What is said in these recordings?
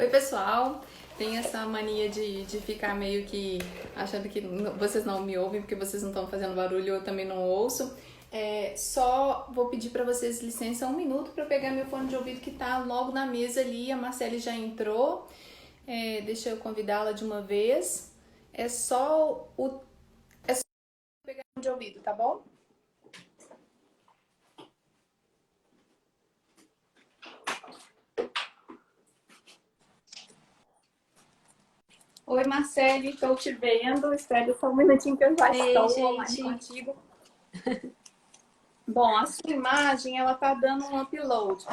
Oi, pessoal. Tem essa mania de ficar meio que achando que vocês não me ouvem porque vocês não estão fazendo barulho, eu também não ouço. Só vou pedir para vocês licença um minuto para eu pegar meu fone de ouvido que tá logo na mesa ali. A Marcele já entrou. Deixa eu convidá-la de uma vez. É só pegar o fone de ouvido, tá bom? Oi, Marcele, estou te vendo. Espera só um minutinho que eu já Ei, estou online gente. contigo. Bom, a sua imagem, ela tá dando um upload.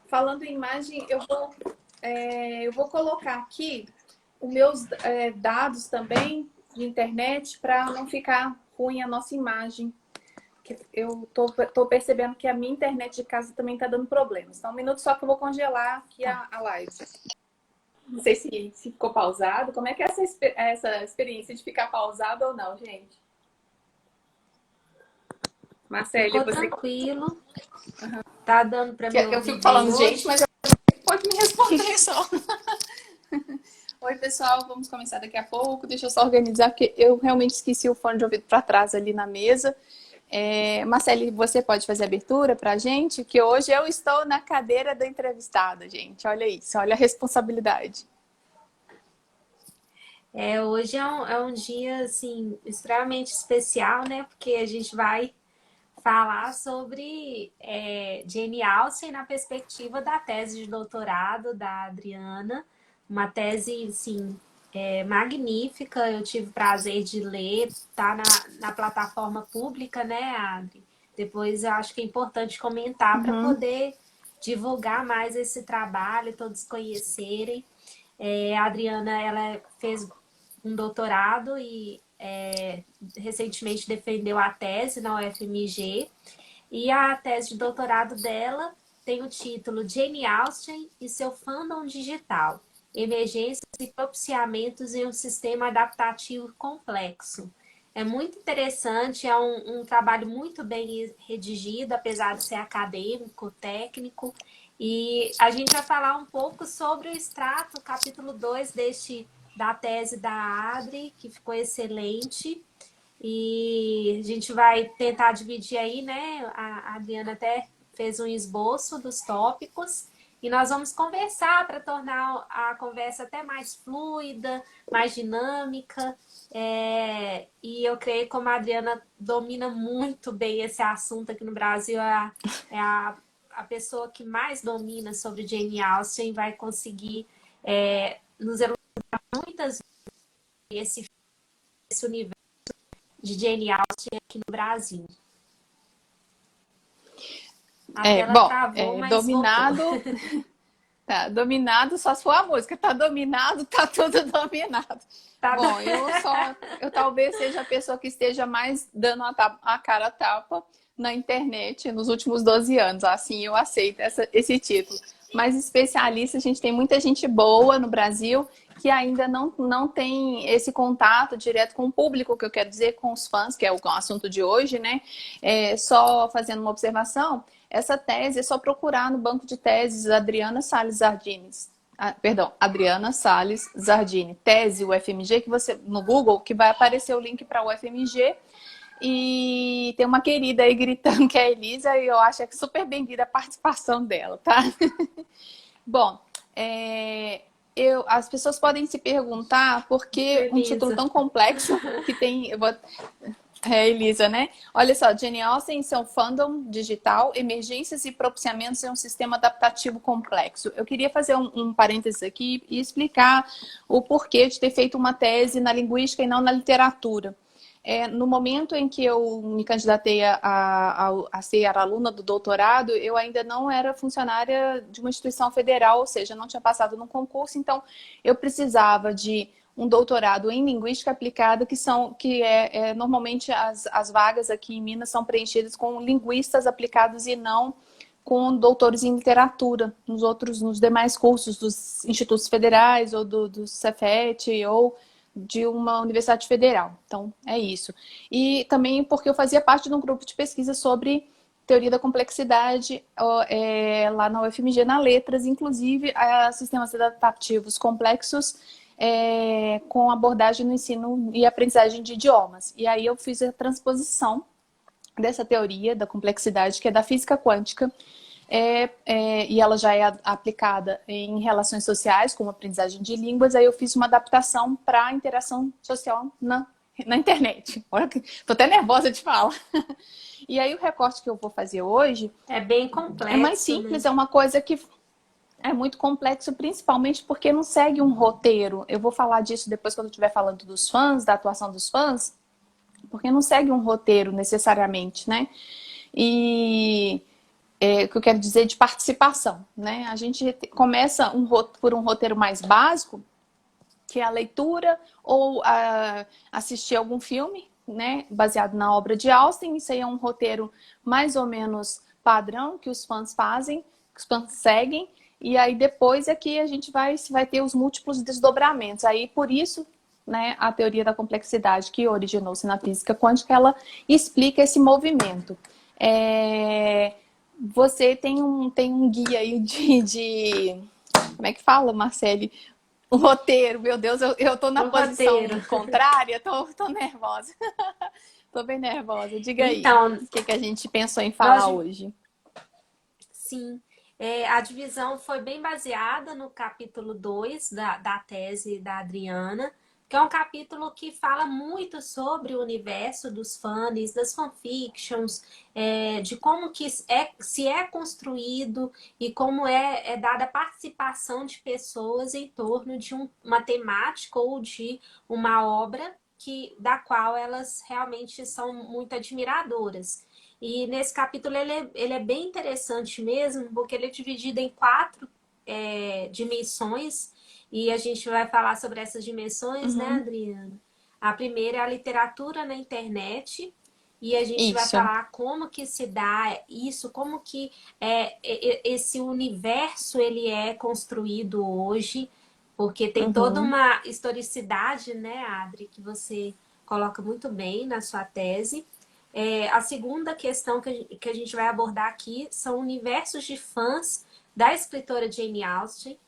Falando em imagem, eu vou colocar aqui os meus dados também de internet para não ficar ruim a nossa imagem. Que eu tô percebendo que a minha internet de casa também tá dando problemas. Então, um minuto só que eu vou congelar aqui Tá. a live. Não sei se ficou pausado. Como é que é essa experiência de ficar pausado ou não, gente? Marcele, Ficou você... tranquilo. Tá dando para me Eu ouvir fico bem falando, gente, hoje? mas pode me responder só. Oi, pessoal, vamos começar daqui a pouco. Deixa eu só organizar, porque eu realmente esqueci o fone de ouvido para trás ali na mesa. Marcele, você pode fazer a abertura para a gente? Que hoje eu estou na cadeira do entrevistado, gente. Olha isso, olha a responsabilidade. Hoje é um dia, assim, extremamente especial, né? Porque a gente vai falar sobre Jane Austen na perspectiva da tese de doutorado da Adriana. Uma tese, assim, magnífica. Eu tive o prazer de ler, tá na plataforma pública, né, Adri? Depois eu acho que é importante comentar para Uhum. poder divulgar mais esse trabalho, todos conhecerem. A Adriana, ela fez um doutorado e recentemente defendeu a tese na UFMG. E a tese de doutorado dela tem o título Jane Austen e seu fandom digital, emergências e propiciamentos em um sistema adaptativo complexo. É muito interessante, é um trabalho muito bem redigido, apesar de ser acadêmico, técnico. E a gente vai falar um pouco sobre o extrato, capítulo 2 da tese da Adri, que ficou excelente. E a gente vai tentar dividir aí, né? A Adriana até fez um esboço dos tópicos e nós vamos conversar para tornar a conversa até mais fluida, mais dinâmica. E eu creio que como a Adriana domina muito bem esse assunto aqui no Brasil, a pessoa que mais domina sobre Jane Austen vai conseguir nos elucidar muitas vezes esse universo de Jane Austen aqui no Brasil. A tela Bom, travou, mas voltou. dominado, tá dominado, só se for a música, tá dominado, tá tudo dominado. Tá... Bom, eu talvez seja a pessoa que esteja mais dando a cara a tapa na internet nos últimos 12 anos. Assim, eu aceito esse título. Mas especialista, a gente tem muita gente boa no Brasil que ainda não tem esse contato direto com o público, que eu quero dizer, com os fãs, que é o assunto de hoje, né? Só fazendo uma observação, essa tese é só procurar no banco de teses Adriana Salles Zardini. Adriana Salles Zardini, tese UFMG, que você no Google, que vai aparecer o link para o UFMG. E tem uma querida aí gritando que é a Elisa, e eu acho que é super bem-vinda a participação dela, tá? Bom, as pessoas podem se perguntar por que um título Elisa. tão complexo que tem. Elisa, né? Olha só, Jane Austen, seu fandom digital, emergências e propiciamentos em um sistema adaptativo complexo. Eu queria fazer um parênteses aqui e explicar o porquê de ter feito uma tese na linguística e não na literatura. No momento em que eu me candidatei a ser aluna do doutorado, eu ainda não era funcionária de uma instituição federal, ou seja, não tinha passado num concurso, então eu precisava de um doutorado em linguística aplicada, normalmente as vagas aqui em Minas são preenchidas com linguistas aplicados e não com doutores em literatura, nos demais cursos dos institutos federais ou do Cefet ou de uma universidade federal. Então, é isso. E também porque eu fazia parte de um grupo de pesquisa sobre teoria da complexidade lá na UFMG, na Letras, inclusive sistemas adaptativos complexos com abordagem no ensino e aprendizagem de idiomas. E aí eu fiz a transposição dessa teoria da complexidade, que é da física quântica, e ela já é aplicada em relações sociais, como aprendizagem de línguas. Aí eu fiz uma adaptação para a interação social na internet. Olha, tô até nervosa de falar. E aí o recorte que eu vou fazer hoje É bem complexo, é mais simples, né? é uma coisa que é muito complexo, principalmente porque não segue um roteiro. Eu vou falar disso depois quando eu estiver falando dos fãs, da atuação dos fãs, porque não segue um roteiro necessariamente, né? E o que eu quero dizer de participação, né? A gente começa por um roteiro mais básico, que é a leitura ou assistir algum filme, né, baseado na obra de Austen. Isso aí é um roteiro mais ou menos padrão que os fãs fazem, que os fãs seguem, e aí depois é que a gente vai ter os múltiplos desdobramentos. Aí, por isso, né, a teoria da complexidade, que originou-se na física quântica, ela explica esse movimento. Você tem um guia aí como é que fala, Marcele? O roteiro, meu Deus, eu tô na posição contrária, tô nervosa. Tô bem nervosa. Diga aí, Então, o que a gente pensou em falar hoje? Sim, a divisão foi bem baseada no capítulo 2 da tese da Adriana, que é um capítulo que fala muito sobre o universo dos fãs, das fanfictions, de como que se é construído e como é dada a participação de pessoas em torno de uma temática ou de uma obra da qual elas realmente são muito admiradoras. E nesse capítulo ele é bem interessante mesmo, porque ele é dividido em 4 dimensões, e a gente vai falar sobre essas dimensões, né, Adriana? A primeira é a literatura na internet, e a gente vai falar como que se dá isso, como que esse universo ele é construído hoje, porque tem toda uma historicidade, né, Adri, que você coloca muito bem na sua tese. A segunda questão que a gente vai abordar aqui são universos de fãs da escritora Jane Austen.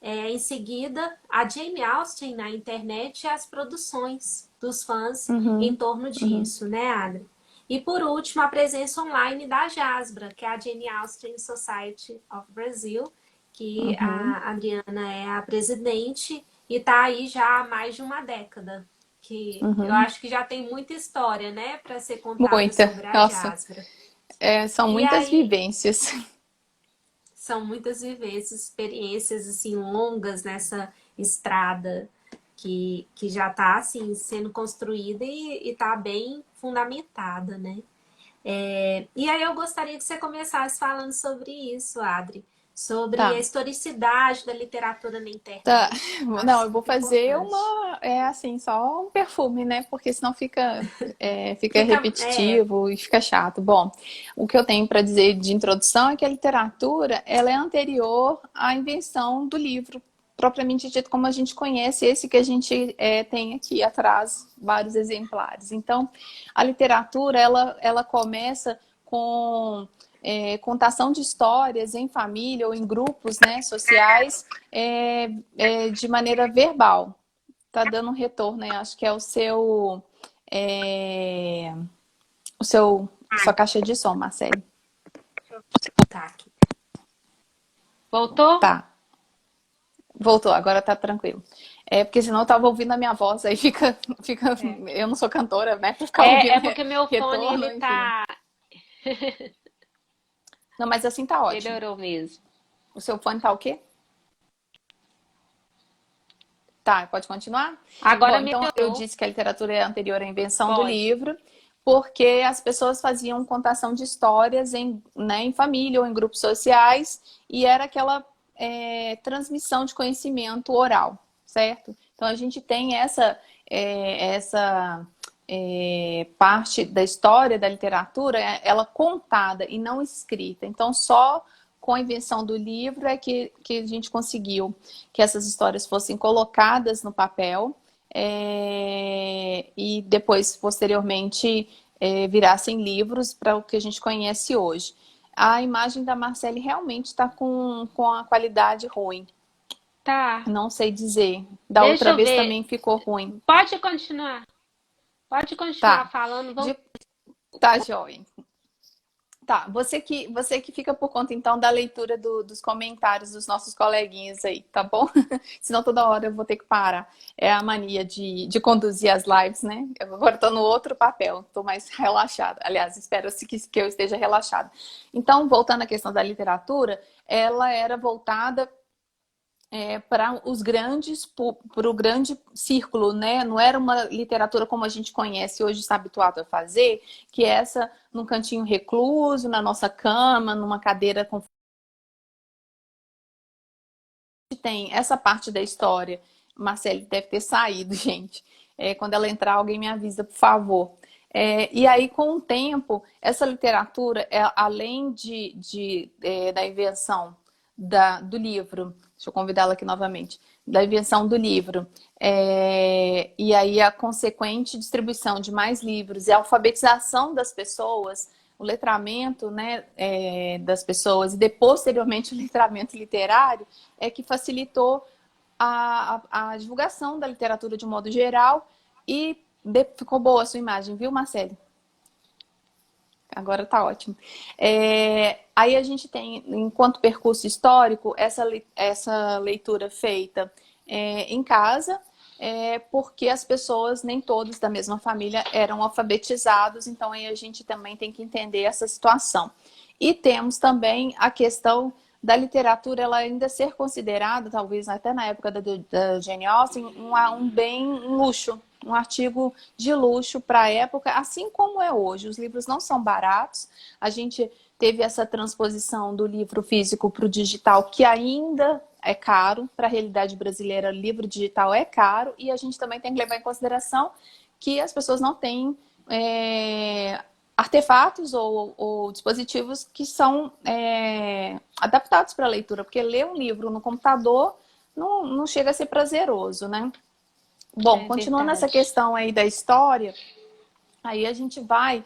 Em seguida, a Jane Austen na internet e as produções dos fãs em torno disso, né, Adri? E por último, a presença online da JASBRA, que é a Jane Austen Society of Brazil, que a Adriana é a presidente e está aí já há mais de uma década. Que eu acho que já tem muita história, né, para ser contada sobre a JASBRA. São muitas vivências. São muitas vivências, experiências assim longas nessa estrada que já está assim sendo construída e está bem fundamentada, né? E aí eu gostaria que você começasse falando sobre isso, Adri, sobre a historicidade da literatura na internet. Tá. Não, eu vou fazer assim, só um perfume, né? Porque senão fica repetitivo e fica chato. Bom, o que eu tenho para dizer de introdução é que a literatura, ela é anterior à invenção do livro, propriamente dito, como a gente conhece esse que a gente tem aqui atrás, vários exemplares. Então, a literatura, ela começa com contação de histórias em família ou em grupos, né, sociais, de maneira verbal. Tá dando um retorno, né? Acho que é sua caixa de som, Marcele. Tá aqui. Voltou? Tá. Voltou, agora tá tranquilo. Porque senão eu tava ouvindo a minha voz, aí fica. Eu não sou cantora, né? Pra ficar ouvindo porque meu fone, ele tá... Não, mas assim tá ótimo. Melhorou mesmo. O seu fone tá o quê? Tá, pode continuar? Agora então eu disse que a literatura é anterior à invenção do livro, porque as pessoas faziam contação de histórias em família ou em grupos sociais, e era aquela transmissão de conhecimento oral, certo? Então a gente tem essa parte da história da literatura, ela contada e não escrita. Então só com a invenção do livro é que a gente conseguiu que essas histórias fossem colocadas no papel e depois, posteriormente, virassem livros para o que a gente conhece hoje. A imagem da Marcele realmente está com a qualidade ruim. Tá. Não sei dizer. Da Deixa outra eu vez ver. também ficou ruim. Pode continuar. Pode continuar Tá. falando. Vamos... De... Tá, joia. Tá, você que fica por conta, então, da leitura dos comentários dos nossos coleguinhas aí, tá bom? Senão toda hora eu vou ter que parar. É a mania de conduzir as lives, né? Eu agora tô no outro papel, tô mais relaxada. Aliás, espero-se que eu esteja relaxada. Então, voltando à questão da literatura, ela era voltada para os grandes, para o grande círculo, né? Não era uma literatura como a gente conhece hoje, está habituado a fazer, que é essa num cantinho recluso, na nossa cama, numa cadeira com... Tem essa parte da história. Marcele deve ter saído, gente. Quando ela entrar, alguém me avisa, por favor. E aí, com o tempo, essa literatura, além da invenção do livro, deixa eu convidá-la aqui novamente, da invenção do livro, e aí a consequente distribuição de mais livros e a alfabetização das pessoas, o letramento, né, das pessoas, e posteriormente o letramento literário, que facilitou a divulgação da literatura de um modo geral e ficou boa a sua imagem, viu, Marcele? Agora tá ótimo. Aí a gente tem, enquanto percurso histórico, essa leitura feita em casa, porque as pessoas, nem todos da mesma família, eram alfabetizados, então aí a gente também tem que entender essa situação. E temos também a questão da literatura, ela ainda ser considerada, talvez até na época da Jane Austen, um bem, um luxo, um artigo de luxo para a época, assim como é hoje. Os livros não são baratos. A gente teve essa transposição do livro físico para o digital, que ainda é caro. Para a realidade brasileira, livro digital é caro. E a gente também tem que levar em consideração que as pessoas não têm artefatos ou dispositivos que são adaptados para a leitura. Porque ler um livro no computador não chega a ser prazeroso, né? Bom, continuando essa questão aí da história, aí a gente vai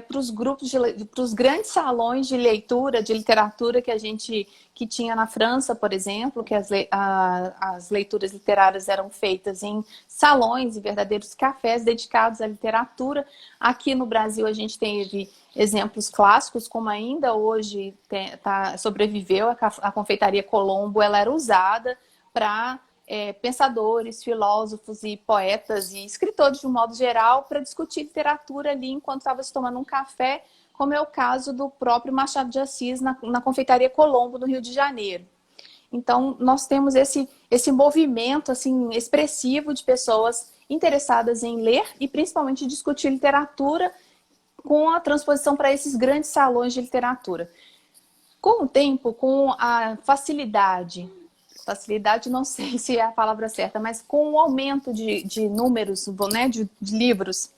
para os grupos, para os grandes salões de leitura, de literatura que tinha na França, por exemplo, que as leituras literárias eram feitas em salões e verdadeiros cafés dedicados à literatura. Aqui no Brasil a gente teve exemplos clássicos, como ainda hoje sobreviveu a Confeitaria Colombo, ela era usada para pensadores, filósofos e poetas e escritores de um modo geral para discutir literatura ali enquanto estava se tomando um café, como é o caso do próprio Machado de Assis na Confeitaria Colombo, no Rio de Janeiro. Então, nós temos esse movimento assim, expressivo de pessoas interessadas em ler e principalmente discutir literatura com a transposição para esses grandes salões de literatura. Com o tempo, com a facilidade, não sei se é a palavra certa, mas com o aumento de números, né, de livros,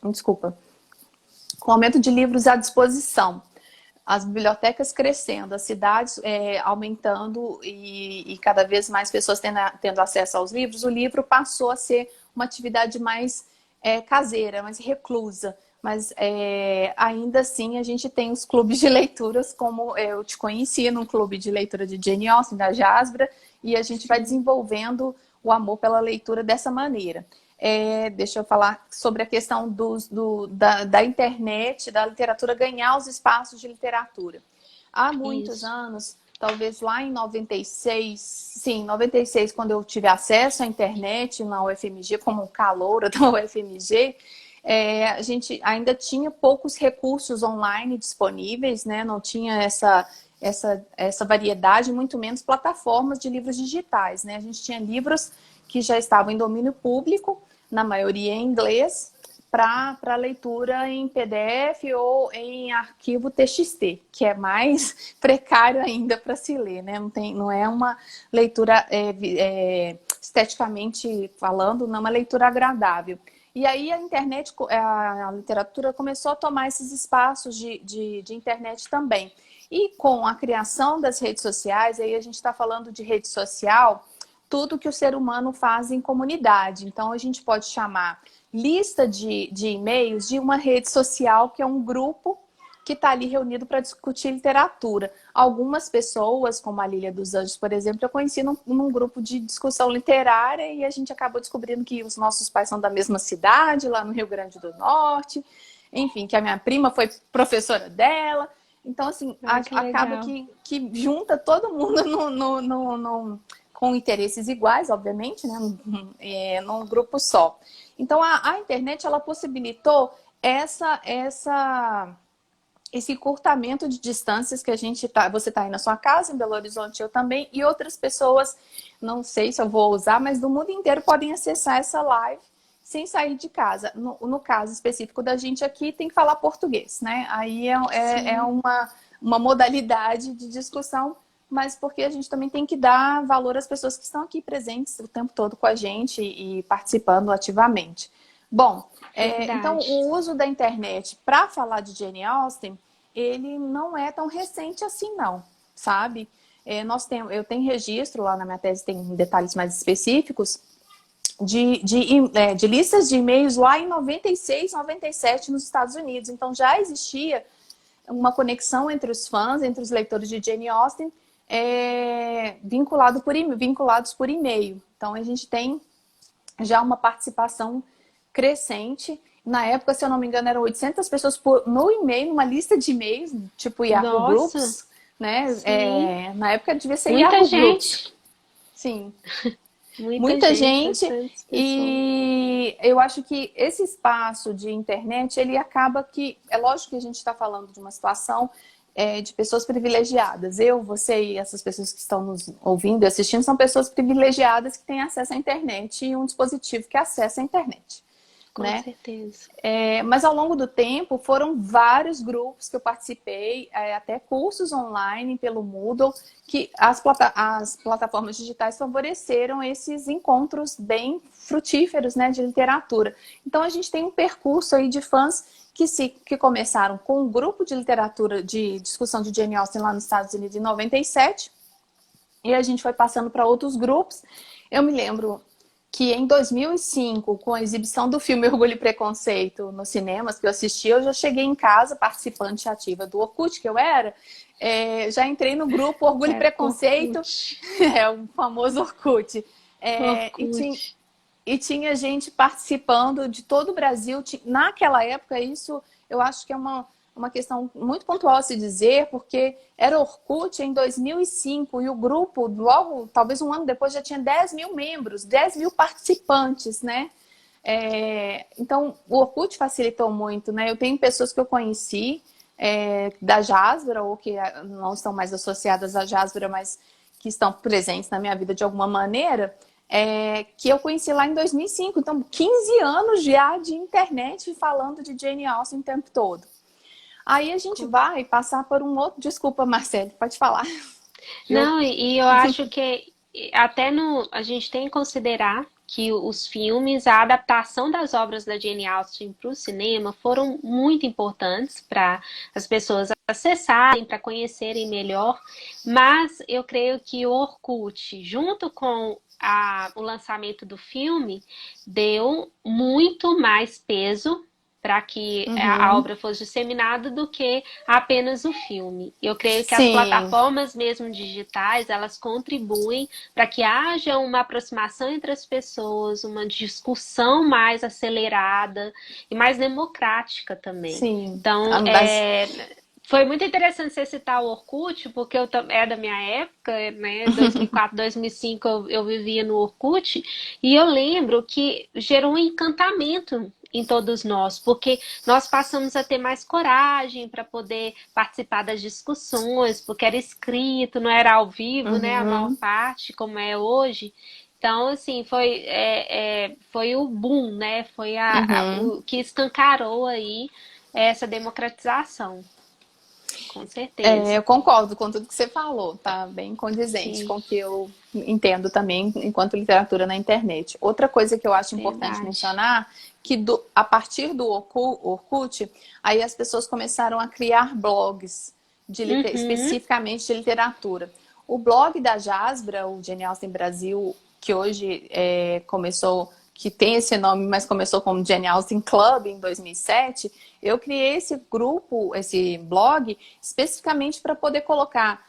desculpa, com o aumento de livros à disposição, as bibliotecas crescendo, as cidades aumentando e cada vez mais pessoas tendo acesso aos livros, o livro passou a ser uma atividade mais caseira, mais reclusa. Mas ainda assim a gente tem os clubes de leituras, como eu te conhecia num clube de leitura de Jane Austen, da Jasbra, e a gente vai desenvolvendo o amor pela leitura dessa maneira. Deixa eu falar sobre a questão da internet, da literatura ganhar os espaços de literatura. Há muitos anos, talvez lá em 96, quando eu tive acesso à internet na UFMG, como caloura da UFMG, a gente ainda tinha poucos recursos online disponíveis, né? Não tinha essa variedade, muito menos plataformas de livros digitais, né? A gente tinha livros que já estavam em domínio público, na maioria em inglês, para leitura em PDF ou em arquivo TXT, que é mais precário ainda para se ler, né? Não é uma leitura esteticamente falando, não é uma leitura agradável. E aí a internet, a literatura começou a tomar esses espaços de internet também. E com a criação das redes sociais, aí a gente está falando de rede social, tudo que o ser humano faz em comunidade. Então, a gente pode chamar lista de e-mails de uma rede social que é um grupo que está ali reunido para discutir literatura. Algumas pessoas, como a Lília dos Anjos, por exemplo, eu conheci num grupo de discussão literária e a gente acabou descobrindo que os nossos pais são da mesma cidade, lá no Rio Grande do Norte. Enfim, que a minha prima foi professora dela. Então, assim, acaba que junta todo mundo com interesses iguais, obviamente, né? Num grupo só. Então, a internet, ela possibilitou esse encurtamento de distâncias que você está aí na sua casa, em Belo Horizonte, eu também, e outras pessoas, não sei se eu vou usar, mas do mundo inteiro podem acessar essa live sem sair de casa. No caso específico da gente aqui, tem que falar português, né? Aí é uma modalidade de discussão, mas porque a gente também tem que dar valor às pessoas que estão aqui presentes o tempo todo com a gente e participando ativamente. Bom, então o uso da internet para falar de Jane Austen, ele não é tão recente assim não, sabe? Eu tenho registro lá na minha tese, tem detalhes mais específicos, de listas de e-mails lá em 96, 97 nos Estados Unidos. Então já existia uma conexão entre os fãs, entre os leitores de Jane Austen, vinculados por e-mail. Então a gente tem já uma participação crescente. Na época, se eu não me engano, eram 800 pessoas no e-mail, numa lista de e-mails, tipo Yahoo Groups, né? Na época devia ser muita Yahoo gente. Groups. Sim. Muita gente. E eu acho que esse espaço de internet, ele acaba que... É lógico que a gente está falando de uma situação de pessoas privilegiadas. Eu, você e essas pessoas que estão nos ouvindo e assistindo são pessoas privilegiadas que têm acesso à internet e um dispositivo que acessa a internet. Com certeza. Mas ao longo do tempo foram vários grupos que eu participei, até cursos online pelo Moodle, que as plataformas digitais favoreceram esses encontros bem frutíferos, né, de literatura. Então a gente tem um percurso aí de fãs que começaram com um grupo de literatura, de discussão de Jane Austen lá nos Estados Unidos em 97, e a gente foi passando para outros grupos. Eu me lembro que em 2005, com a exibição do filme Orgulho e Preconceito nos cinemas que eu assisti, eu já cheguei em casa, participante ativa do Orkut, que eu era, já entrei no grupo Orgulho e Preconceito, o famoso Orkut. Orkut. E tinha gente participando de todo o Brasil. Naquela época, isso eu acho que é uma questão muito pontual a se dizer, porque era Orkut em 2005 e o grupo, logo, talvez um ano depois, já tinha 10 mil membros, 10 mil participantes, né? Então, o Orkut facilitou muito, né? Eu tenho pessoas que eu conheci da Jasbra, ou que não estão mais associadas à Jasbra, mas que estão presentes na minha vida de alguma maneira, que eu conheci lá em 2005. Então, 15 anos já de internet falando de Jane Austen o tempo todo. Aí a gente vai passar por um outro... Desculpa, Marcele, pode falar. Não, e eu acho que até a gente tem que considerar que os filmes, a adaptação das obras da Jane Austen para o cinema foram muito importantes para as pessoas acessarem, para conhecerem melhor, mas eu creio que o Orkut, junto com o lançamento do filme, deu muito mais peso para que a obra fosse disseminada do que apenas o filme. Eu creio que as plataformas mesmo digitais, elas contribuem para que haja uma aproximação entre as pessoas, uma discussão mais acelerada e mais democrática também. Sim. Então, foi muito interessante você citar o Orkut, porque é da minha época, né? 2004, 2005 eu vivia no Orkut, e eu lembro que gerou um encantamento em todos nós, porque nós passamos a ter mais coragem para poder participar das discussões, porque era escrito, não era ao vivo, né? A maior parte, como é hoje. Então, assim, foi o boom, né? Foi o que escancarou aí essa democratização. Com certeza. Eu concordo com tudo que você falou, tá bem condizente com o que eu entendo também enquanto literatura na internet. Outra coisa que eu acho importante mencionar, que a partir do Orkut, aí as pessoas começaram a criar blogs especificamente de literatura. O blog da Jasbra, o Jane Austen Brasil, que hoje começou, que tem esse nome, mas começou como Jane Austen Club em 2007, eu criei esse grupo, esse blog, especificamente para poder colocar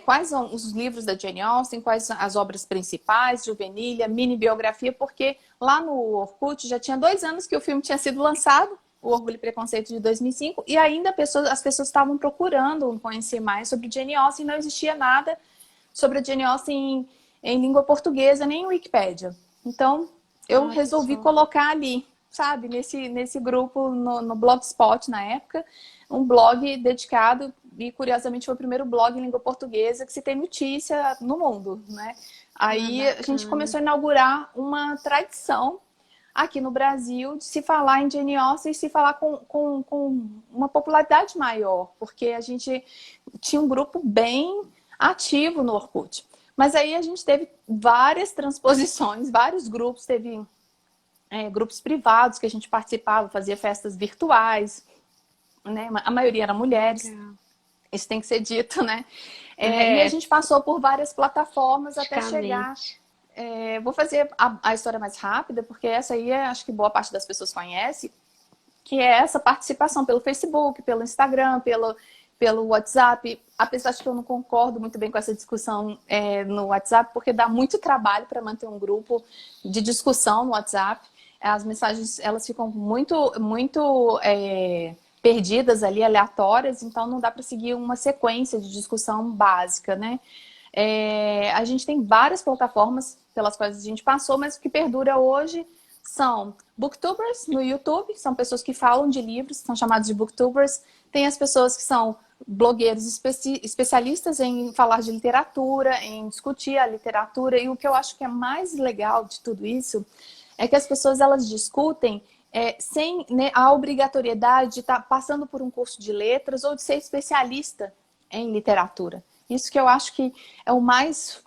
quais são os livros da Jane Austen, quais são as obras principais, juvenilha, mini biografia, porque lá no Orkut já tinha 2 anos que o filme tinha sido lançado, o Orgulho e Preconceito de 2005, e ainda as pessoas estavam procurando conhecer mais sobre Jane Austen, não existia nada sobre a Jane Austen em língua portuguesa, nem em Wikipédia. Então, eu resolvi colocar ali, sabe, nesse grupo, no Blogspot na época, um blog dedicado, e curiosamente foi o primeiro blog em língua portuguesa que se tem notícia no mundo, né? Aí a gente começou a inaugurar uma tradição aqui no Brasil de se falar em Jane Austen e se falar com uma popularidade maior, porque a gente tinha um grupo bem ativo no Orkut. Mas aí a gente teve várias transposições, vários grupos, teve grupos privados que a gente participava, fazia festas virtuais, né? A maioria eram mulheres. Legal. Isso tem que ser dito, né? E a gente passou por várias plataformas até chegar. Vou fazer a história mais rápida, porque essa aí acho que boa parte das pessoas conhece, que é essa participação pelo Facebook, pelo Instagram, pelo WhatsApp. Apesar de que eu não concordo muito bem com essa discussão no WhatsApp, porque dá muito trabalho para manter um grupo de discussão no WhatsApp. As mensagens, elas ficam muito perdidas ali, aleatórias, então não dá para seguir uma sequência de discussão básica, né? A gente tem várias plataformas pelas quais a gente passou, mas o que perdura hoje são booktubers no YouTube, são pessoas que falam de livros, são chamados de booktubers. Tem as pessoas que são blogueiros especialistas em falar de literatura, em discutir a literatura, e o que eu acho que é mais legal de tudo isso é que as pessoas elas discutem sem a obrigatoriedade de estar passando por um curso de letras ou de ser especialista em literatura. Isso que eu acho que é o mais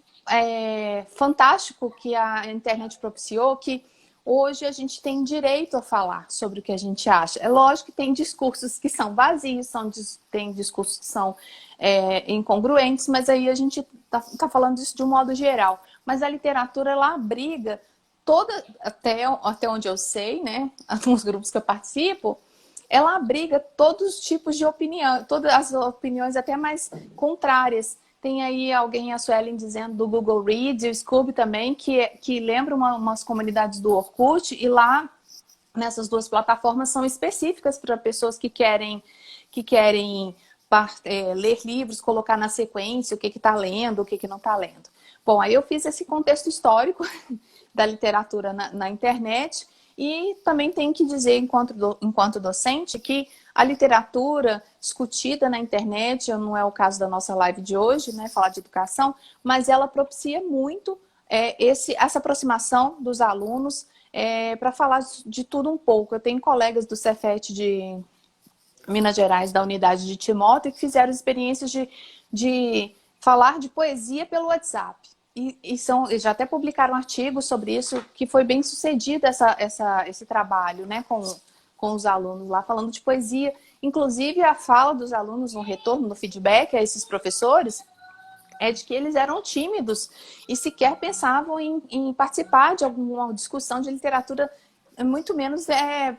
fantástico que a internet propiciou, que hoje a gente tem direito a falar sobre o que a gente acha. É lógico que tem discursos que são vazios, tem discursos que são incongruentes, mas aí a gente tá falando disso de um modo geral. Mas a literatura, ela abriga até onde eu sei, né, nos grupos que eu participo, ela abriga todos os tipos de opinião, todas as opiniões até mais contrárias. Tem aí alguém, a Suelen, dizendo do Google Reads, e o Scooby também, que lembra umas comunidades do Orkut, e lá, nessas 2 plataformas, são específicas para pessoas que querem ler livros, colocar na sequência o que está lendo, o que não está lendo. Bom, aí eu fiz esse contexto histórico da literatura na internet, e também tenho que dizer, enquanto docente, que a literatura discutida na internet, não é o caso da nossa live de hoje, né, falar de educação, mas ela propicia muito essa aproximação dos alunos para falar de tudo um pouco. Eu tenho colegas do Cefet de Minas Gerais, da unidade de Timóteo, que fizeram experiências de falar de poesia pelo WhatsApp. E já até publicaram artigos sobre isso, que foi bem sucedido esse trabalho, né, com os alunos lá, falando de poesia. Inclusive, a fala dos alunos no retorno, no feedback a esses professores, é de que eles eram tímidos e sequer pensavam em participar de alguma discussão de literatura, muito menos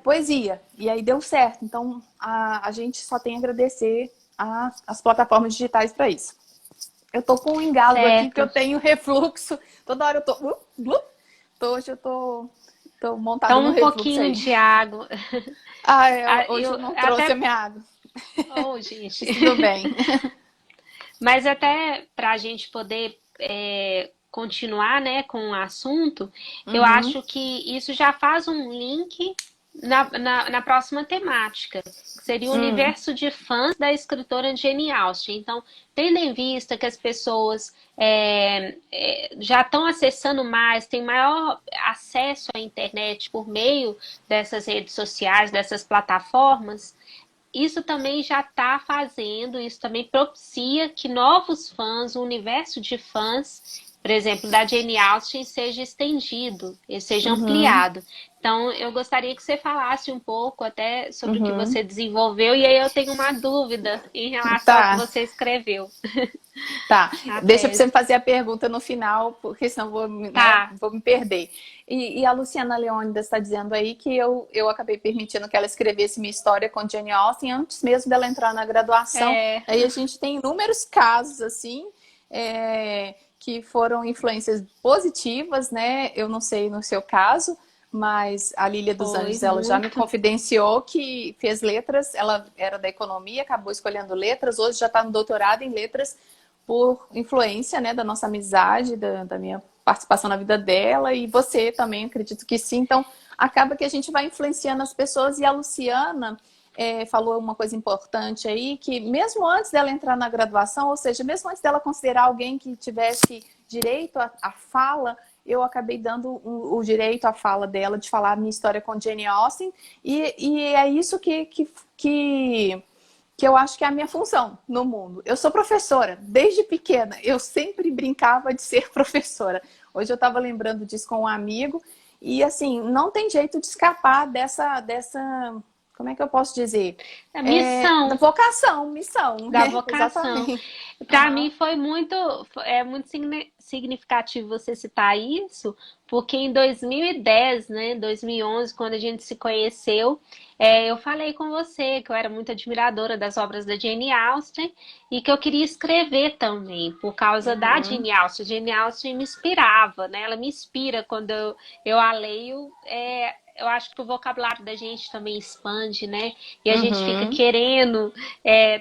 poesia. E aí deu certo. Então, a gente só tem a agradecer às plataformas digitais para isso. Eu tô com um engasgo aqui, que eu tenho refluxo. Toda hora eu tô... Hoje eu tô montada no refluxo. Toma um pouquinho de água. Hoje eu não trouxe a minha água. Oh, gente. Tudo bem. Mas até para a gente poder continuar, né, com o assunto, eu acho que isso já faz um link na próxima temática, que seria o universo de fãs da escritora Jane Austen. Então, tendo em vista que as pessoas já estão acessando mais, têm maior acesso à internet por meio dessas redes sociais, dessas plataformas, isso também já isso também propicia que novos fãs, o universo de fãs, por exemplo, da Jane Austen seja estendido, ele seja Uhum, ampliado. Então, eu gostaria que você falasse um pouco até sobre o que uhum. você desenvolveu, e aí eu tenho uma dúvida em relação ao que Tá. você escreveu, Tá, a deixa para você me tese. fazer a pergunta no final, porque senão vou, né, Tá, vou me perder. E a Luciana Leônidas está dizendo aí que eu acabei permitindo que ela escrevesse minha história com Jane Austen antes mesmo dela entrar na graduação. é, Aí a gente tem inúmeros casos, assim, que foram influências positivas, né? Eu não sei no seu caso, mas a Lília dos foi Anjos, ela já me muito. confidenciou que fez letras, ela era da economia, acabou escolhendo letras, hoje já está no doutorado em letras, por influência, né, da nossa amizade, da minha participação na vida dela, e você também, acredito que sim. Então, acaba que a gente vai influenciando as pessoas, e a Luciana falou uma coisa importante aí, que mesmo antes dela entrar na graduação, ou seja, mesmo antes dela considerar alguém que tivesse direito à fala, eu acabei dando o direito à fala dela, de falar a minha história com Jane Austen, e é isso que eu acho que é a minha função no mundo. Eu sou professora, desde pequena. Eu sempre brincava de ser professora. Hoje eu estava lembrando disso com um amigo. E assim, não tem jeito de escapar dessa como é que eu posso dizer? A Da missão vocação, missão, da né? vocação. Exatamente. Para Uhum. mim foi muito significativo você citar isso, porque em 2010, né, 2011, quando a gente se conheceu, eu falei com você que eu era muito admiradora das obras da Jane Austen e que eu queria escrever também, por causa da Uhum. Jane Austen. Jane Austen me inspirava, né? Ela me inspira quando eu a leio. Eu acho que o vocabulário da gente também expande, né? E a gente fica Uhum. querendo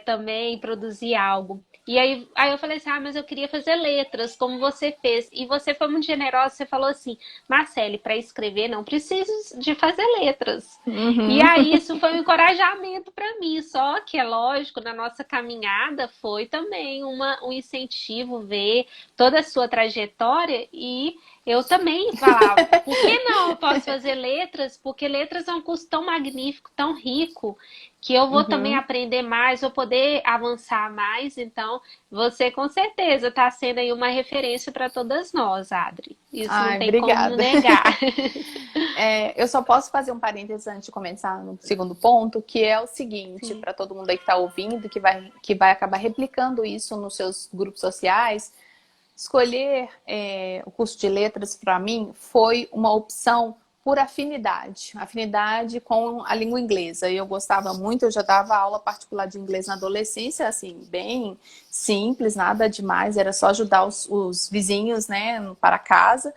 também produzir algo. E aí eu falei assim, mas eu queria fazer letras, como você fez. E você foi muito generosa, você falou assim, Marcele, para escrever não preciso de fazer letras. E Uhum. aí isso foi um encorajamento para mim. Só que é lógico, na nossa caminhada foi também um incentivo ver toda a sua trajetória e eu também falava, por que não eu posso fazer letras? Porque letras é um curso tão magnífico, tão rico, que eu vou também Uhum. aprender mais, vou poder avançar mais. Então, você com certeza está sendo aí uma referência para todas nós, Adri. Isso não Ai, tem como obrigada. negar. Eu só posso fazer um parênteses antes de começar no segundo ponto, que é o seguinte, Sim. para todo mundo aí que está ouvindo, que vai acabar replicando isso nos seus grupos sociais, escolher o curso de letras para mim foi uma opção por afinidade com a língua inglesa. Eu gostava muito, eu já dava aula particular de inglês na adolescência, assim, bem simples, nada demais, era só ajudar os vizinhos, né, para casa,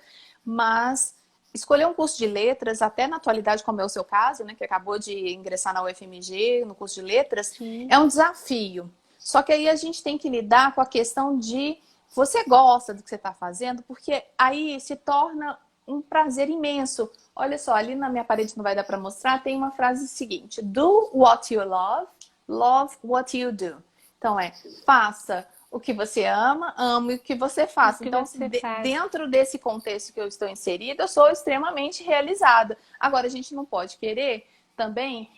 mas escolher um curso de letras, até na atualidade, como é o seu caso, né, que acabou de ingressar na UFMG, no curso de letras, Sim, é um desafio. Só que aí a gente tem que lidar com a questão de você gosta do que você está fazendo, porque aí se torna um prazer imenso. Olha só, ali na minha parede não vai dar para mostrar, tem uma frase seguinte: Do what you love, love what you do. Então faça o que você ama, ame o que você o faz. que Então, você faz. dentro desse contexto que eu estou inserida, eu sou extremamente realizada. Agora, a gente não pode querer também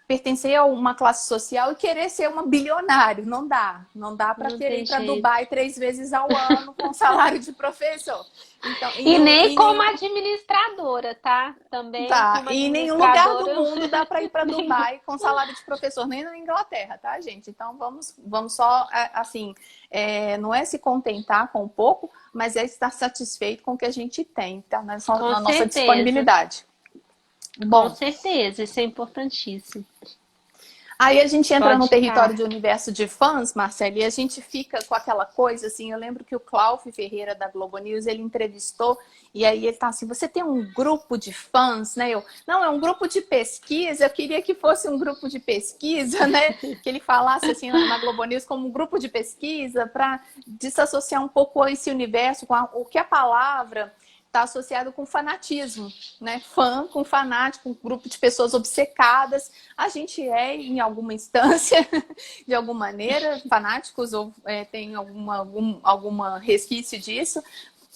pertencer a uma classe social e querer ser uma bilionário. Não dá. Não dá para Não querer ir tem para jeito. Dubai 3 vezes ao ano com salário de professor. Então, E nem em como nenhum, administradora, tá? Também tá, como e em nenhum lugar do administradora, mundo dá para ir para nenhum. Dubai com salário de professor, nem na Inglaterra, tá, gente? Então vamos só, assim, não é se contentar com pouco, mas é estar satisfeito com o que a gente tem, tá? Com Na nossa certeza, disponibilidade. com Bom, certeza, isso é importantíssimo. aí a gente entra no Pode território estar. de universo de fãs, Marcelo, e a gente fica com aquela coisa assim. Eu lembro que o Cláudio Ferreira da Globo News ele entrevistou e aí ele tá assim: você tem um grupo de fãs, né? Não, é um grupo de pesquisa. Eu queria que fosse um grupo de pesquisa, né? Que ele falasse assim na Globo News como um grupo de pesquisa para desassociar um pouco esse universo o que a palavra está associado com fanatismo, né? Fã com fanático, um grupo de pessoas obcecadas. A gente em alguma instância, de alguma maneira, fanáticos ou tem alguma resquício disso.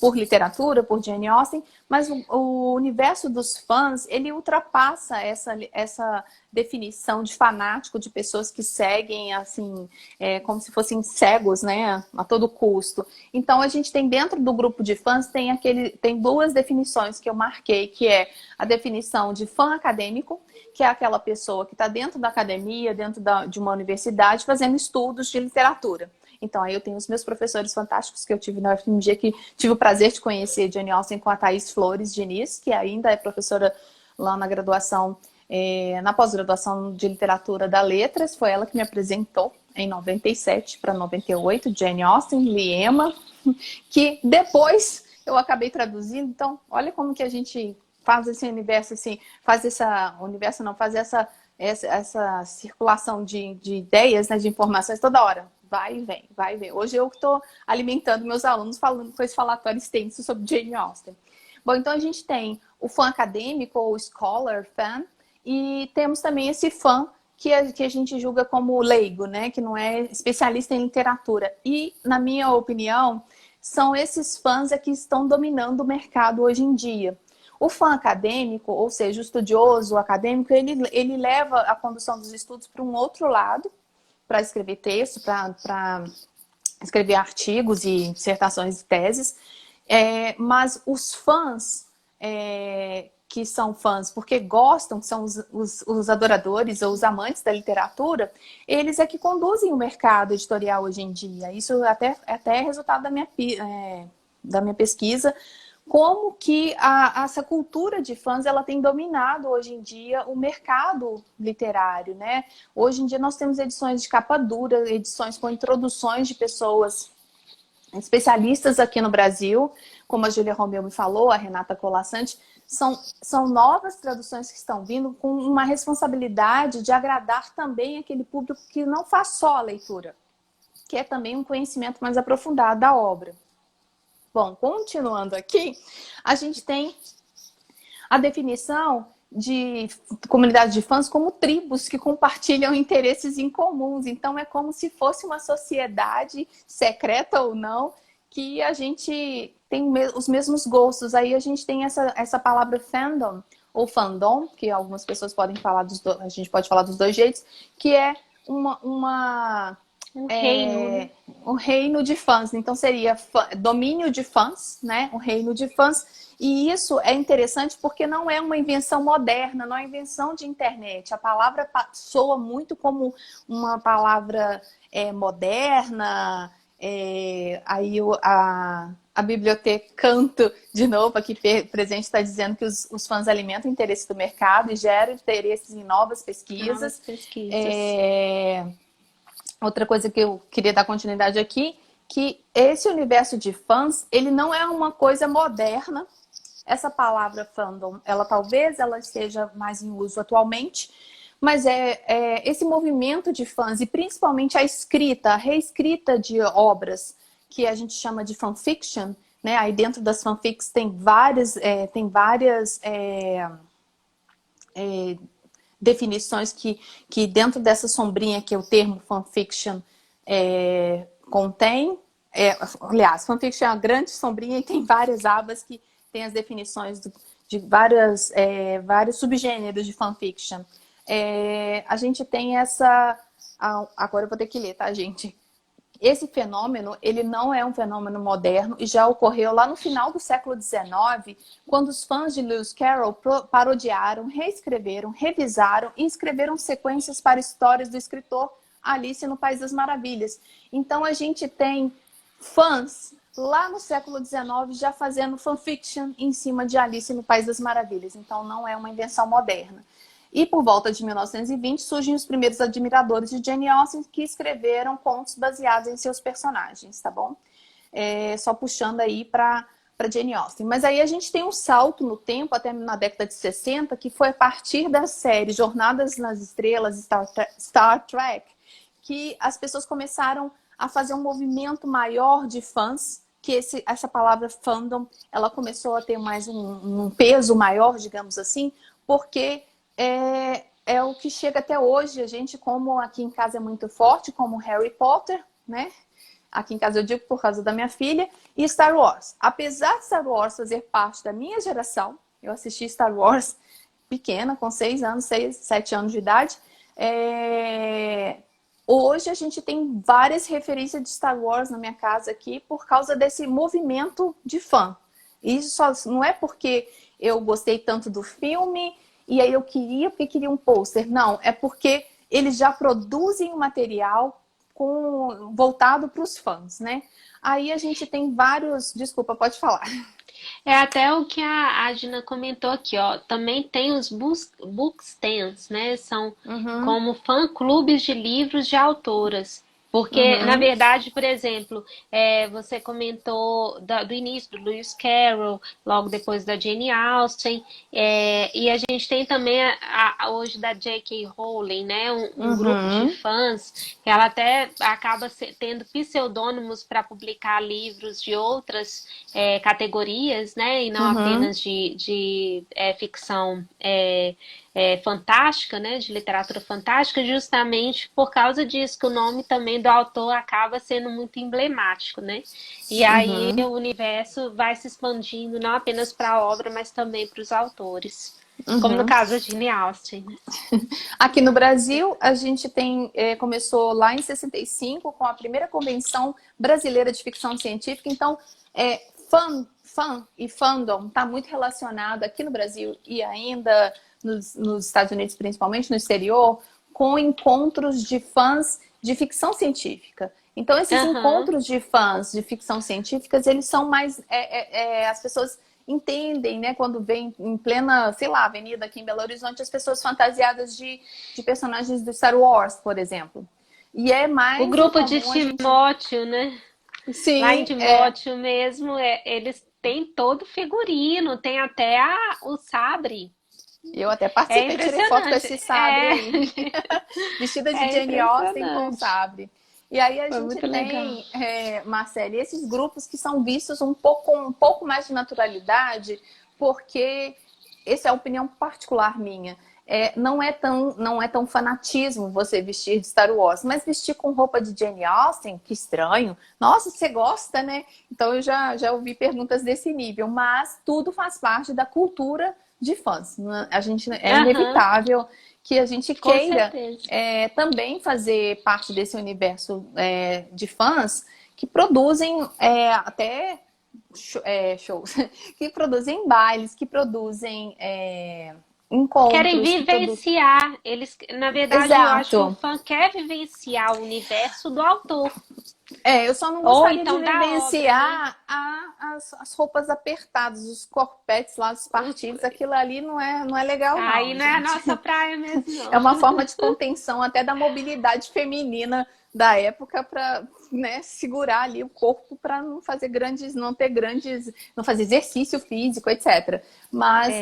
por literatura, por Jane Austen, mas o universo dos fãs, ele ultrapassa essa definição de fanático, de pessoas que seguem, assim, como se fossem cegos, né, a todo custo. Então, a gente tem dentro do grupo de fãs, tem duas definições que eu marquei, que é a definição de fã acadêmico, que é aquela pessoa que está dentro da academia, dentro de uma universidade, fazendo estudos de literatura. Então, aí eu tenho os meus professores fantásticos que eu tive na UFMG, que tive o prazer de conhecer Jane Austen com a Thaís Flores Diniz, que ainda é professora lá na graduação, na pós-graduação de literatura da Letras. Foi ela que me apresentou em 97 para 98, Jane Austen, li Emma, que depois eu acabei traduzindo. Então, olha como que a gente faz esse universo, assim, faz essa circulação de ideias, né, de informações toda hora. Vai e vem, vai e vem. Hoje eu estou alimentando meus alunos falando com esse falatório extenso sobre Jane Austen. Bom, então a gente tem o fã acadêmico, ou scholar, fan, e temos também esse fã que a gente julga como leigo, né? Que não é especialista em literatura. E, na minha opinião, são esses fãs que estão dominando o mercado hoje em dia. O fã acadêmico, ou seja, o estudioso, o acadêmico, ele leva a condução dos estudos para um outro lado, para escrever texto, para escrever artigos e dissertações e teses. Mas os fãs, que são fãs porque gostam, que são os adoradores ou os amantes da literatura, eles é que conduzem o mercado editorial hoje em dia. Isso até é resultado da minha pesquisa, como que essa cultura de fãs ela tem dominado hoje em dia o mercado literário, né? Hoje em dia nós temos edições de capa dura, edições com introduções de pessoas especialistas aqui no Brasil, como a Júlia Romeu me falou, a Renata Colasanti. São novas traduções que estão vindo com uma responsabilidade de agradar também aquele público que não faz só a leitura, que é também um conhecimento mais aprofundado da obra. Bom, continuando aqui, a gente tem a definição de comunidade de fãs como tribos que compartilham interesses em comuns. Então, é como se fosse uma sociedade, secreta ou não, que a gente tem os mesmos gostos. Aí a gente tem essa palavra fandom, ou fandom, que algumas pessoas podem falar a gente pode falar dos dois jeitos, que é um reino de fãs. Então seria domínio de fãs, né? Um reino de fãs. E isso é interessante porque não é uma invenção moderna, não é invenção de internet. A palavra soa muito como uma palavra moderna. Aí a biblioteca Canto, de novo, aqui presente, está dizendo que os fãs alimentam o interesse do mercado e geram interesses em novas pesquisas. Outra coisa que eu queria dar continuidade aqui, que esse universo de fãs, ele não é uma coisa moderna. Essa palavra fandom, talvez ela esteja mais em uso atualmente, mas esse movimento de fãs, e principalmente a reescrita de obras, que a gente chama de fanfiction, né? Aí dentro das fanfics tem várias definições que dentro dessa sombrinha que o termo fanfiction contém. Aliás, fanfiction é uma grande sombrinha e tem várias abas que tem as definições de vários subgêneros de fanfiction. A gente tem agora eu vou ter que ler, tá, gente? Esse fenômeno, ele não é um fenômeno moderno e já ocorreu lá no final do século XIX, quando os fãs de Lewis Carroll parodiaram, reescreveram, revisaram e escreveram sequências para histórias do escritor Alice no País das Maravilhas. Então a gente tem fãs lá no século XIX já fazendo fanfiction em cima de Alice no País das Maravilhas. Então não é uma invenção moderna. E por volta de 1920 surgem os primeiros admiradores de Jane Austen que escreveram contos baseados em seus personagens, tá bom? Só puxando aí para Jane Austen. Mas aí a gente tem um salto no tempo, até na década de 60, que foi a partir da série Jornadas nas Estrelas, Star Trek, que as pessoas começaram a fazer um movimento maior de fãs, que essa palavra fandom, ela começou a ter mais um peso maior, digamos assim, porque é o que chega até hoje. A gente, como aqui em casa é muito forte, como Harry Potter, né? Aqui em casa eu digo por causa da minha filha. E Star Wars. Apesar de Star Wars fazer parte da minha geração, eu assisti Star Wars pequena, com 6 anos, 6, 7 anos de idade. Hoje a gente tem várias referências de Star Wars na minha casa aqui por causa desse movimento de fã. Isso só não é porque eu gostei tanto do filme e aí eu queria porque queria um pôster. Não, é porque eles já produzem o material voltado para os fãs, né? Aí a gente tem vários... Desculpa, pode falar. É até o que a Gina comentou aqui, ó. Também tem os book stands, né? São como fã-clubes de livros de autoras. Porque, na verdade, por exemplo, você comentou do início do Lewis Carroll, logo depois da Jane Austen, e a gente tem também hoje da J.K. Rowling, né? Um grupo de fãs, que ela até acaba tendo pseudônimos para publicar livros de outras categorias, né? E não apenas de ficção fantástica, né, de literatura fantástica, justamente por causa disso, que o nome também do autor acaba sendo muito emblemático, né? E aí o universo vai se expandindo não apenas para a obra, mas também para os autores. Como no caso de Jane Austen. Aqui no Brasil, a gente começou lá em 65 com a primeira convenção brasileira de ficção científica. Então, fã e fandom está muito relacionado aqui no Brasil e ainda nos Estados Unidos, principalmente no exterior, com encontros de fãs de ficção científica. Então, esses encontros de fãs de ficção científicas, eles são mais... as pessoas entendem, né? Quando vem em plena, sei lá, avenida aqui em Belo Horizonte, as pessoas fantasiadas de personagens do Star Wars, por exemplo. E é mais... O grupo de Timóteo, né? Sim, lá em Timóteo mesmo, eles têm todo figurino, tem até o sabre. Eu até participei, tirei foto com esse sabre aí. Vestida de Jane Austen com sabre. E aí a gente tem, Marcele, esses grupos que são vistos um pouco mais de naturalidade, porque essa é a opinião particular minha. Não é tão fanatismo você vestir de Star Wars, mas vestir com roupa de Jane Austen, que estranho. Nossa, você gosta, né? Então eu já ouvi perguntas desse nível, mas tudo faz parte da cultura de fãs. A gente inevitável que a gente queira também fazer parte desse universo de fãs que produzem até shows, que produzem bailes, que produzem encontros. Querem vivenciar. Eles, na verdade, eu acho que o fã quer vivenciar o universo do autor. Eu só não gostaria então de vivenciar as roupas apertadas, os corpetes lá dos partidos. Aquilo ali não é legal, não. Aí não é a nossa praia mesmo, não. É uma forma de contenção até da mobilidade feminina da época para, né, segurar ali o corpo para não fazer não fazer exercício físico, etc. Mas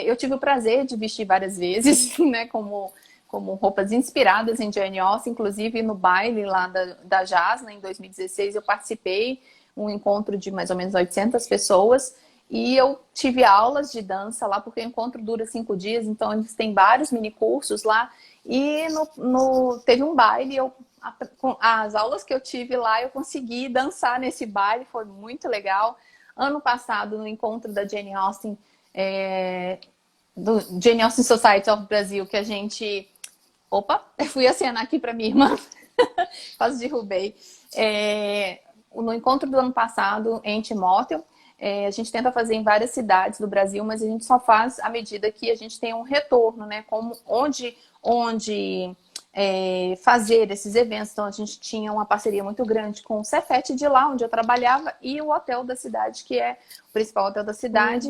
eu tive o prazer de vestir várias vezes, né, como roupas inspiradas em Jane Austen, inclusive no baile lá da Jasna, em 2016, eu participei, um encontro de mais ou menos 800 pessoas, e eu tive aulas de dança lá, porque o encontro dura 5 dias, então eles têm vários mini cursos lá, e teve um baile, com as aulas que eu tive lá, eu consegui dançar nesse baile, foi muito legal. Ano passado, no encontro da Jane Austen, do Jane Austen Society of Brasil, que a gente... Opa, eu fui acenar aqui para minha irmã. Quase derrubei. No encontro do ano passado, em Timóteo, a gente tenta fazer em várias cidades do Brasil, mas a gente só faz à medida que a gente tem um retorno, né? Onde fazer esses eventos. Então, a gente tinha uma parceria muito grande com o Cefet de lá, onde eu trabalhava, e o hotel da cidade, que é o principal hotel da cidade,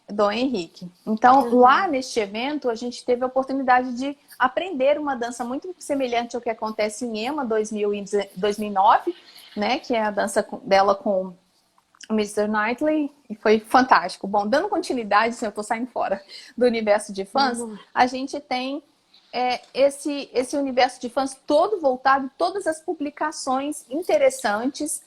Dom Henrique. Então, lá neste evento, a gente teve a oportunidade de aprender uma dança muito semelhante ao que acontece em EMA 2009, né, que é a dança dela com o Mr. Knightley, e foi fantástico. Bom, dando continuidade, eu estou saindo fora do universo de fãs, a gente tem esse universo de fãs todo voltado, todas as publicações interessantes,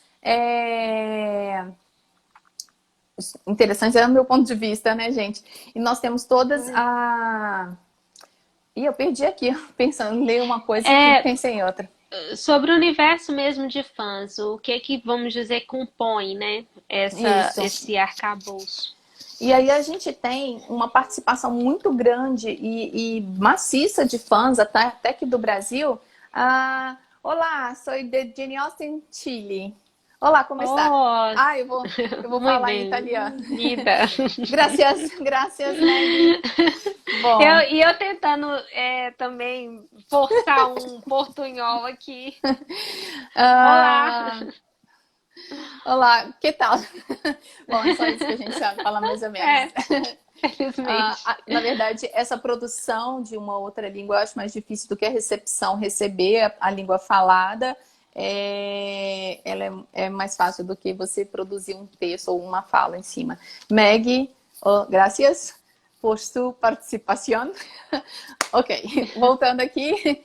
interessantes é o meu ponto de vista, né, gente? E nós temos todas E eu perdi aqui, pensando em ler uma coisa e pensei em outra. sobre o universo mesmo de fãs, o que vamos dizer, compõe, né, Isso. esse arcabouço? E aí a gente tem uma participação muito grande e maciça de fãs, até aqui do Brasil. Olá, sou de Jane Austen, Chile. Olá, como está? Oh, Eu vou muito falar em bem, italiano. Lida. Gracias, gracias, Maggie. Bom, Eu tentando também forçar um portunhol aqui. Olá! ah, olá, que tal? Bom, é só isso que a gente sabe falar mais ou menos. É, felizmente. Na verdade, essa produção de uma outra língua eu acho mais difícil do que a recepção, receber a língua falada. Ela é mais fácil do que você produzir um texto ou uma fala em cima. Maggie, gracias por sua participação. Ok, voltando aqui.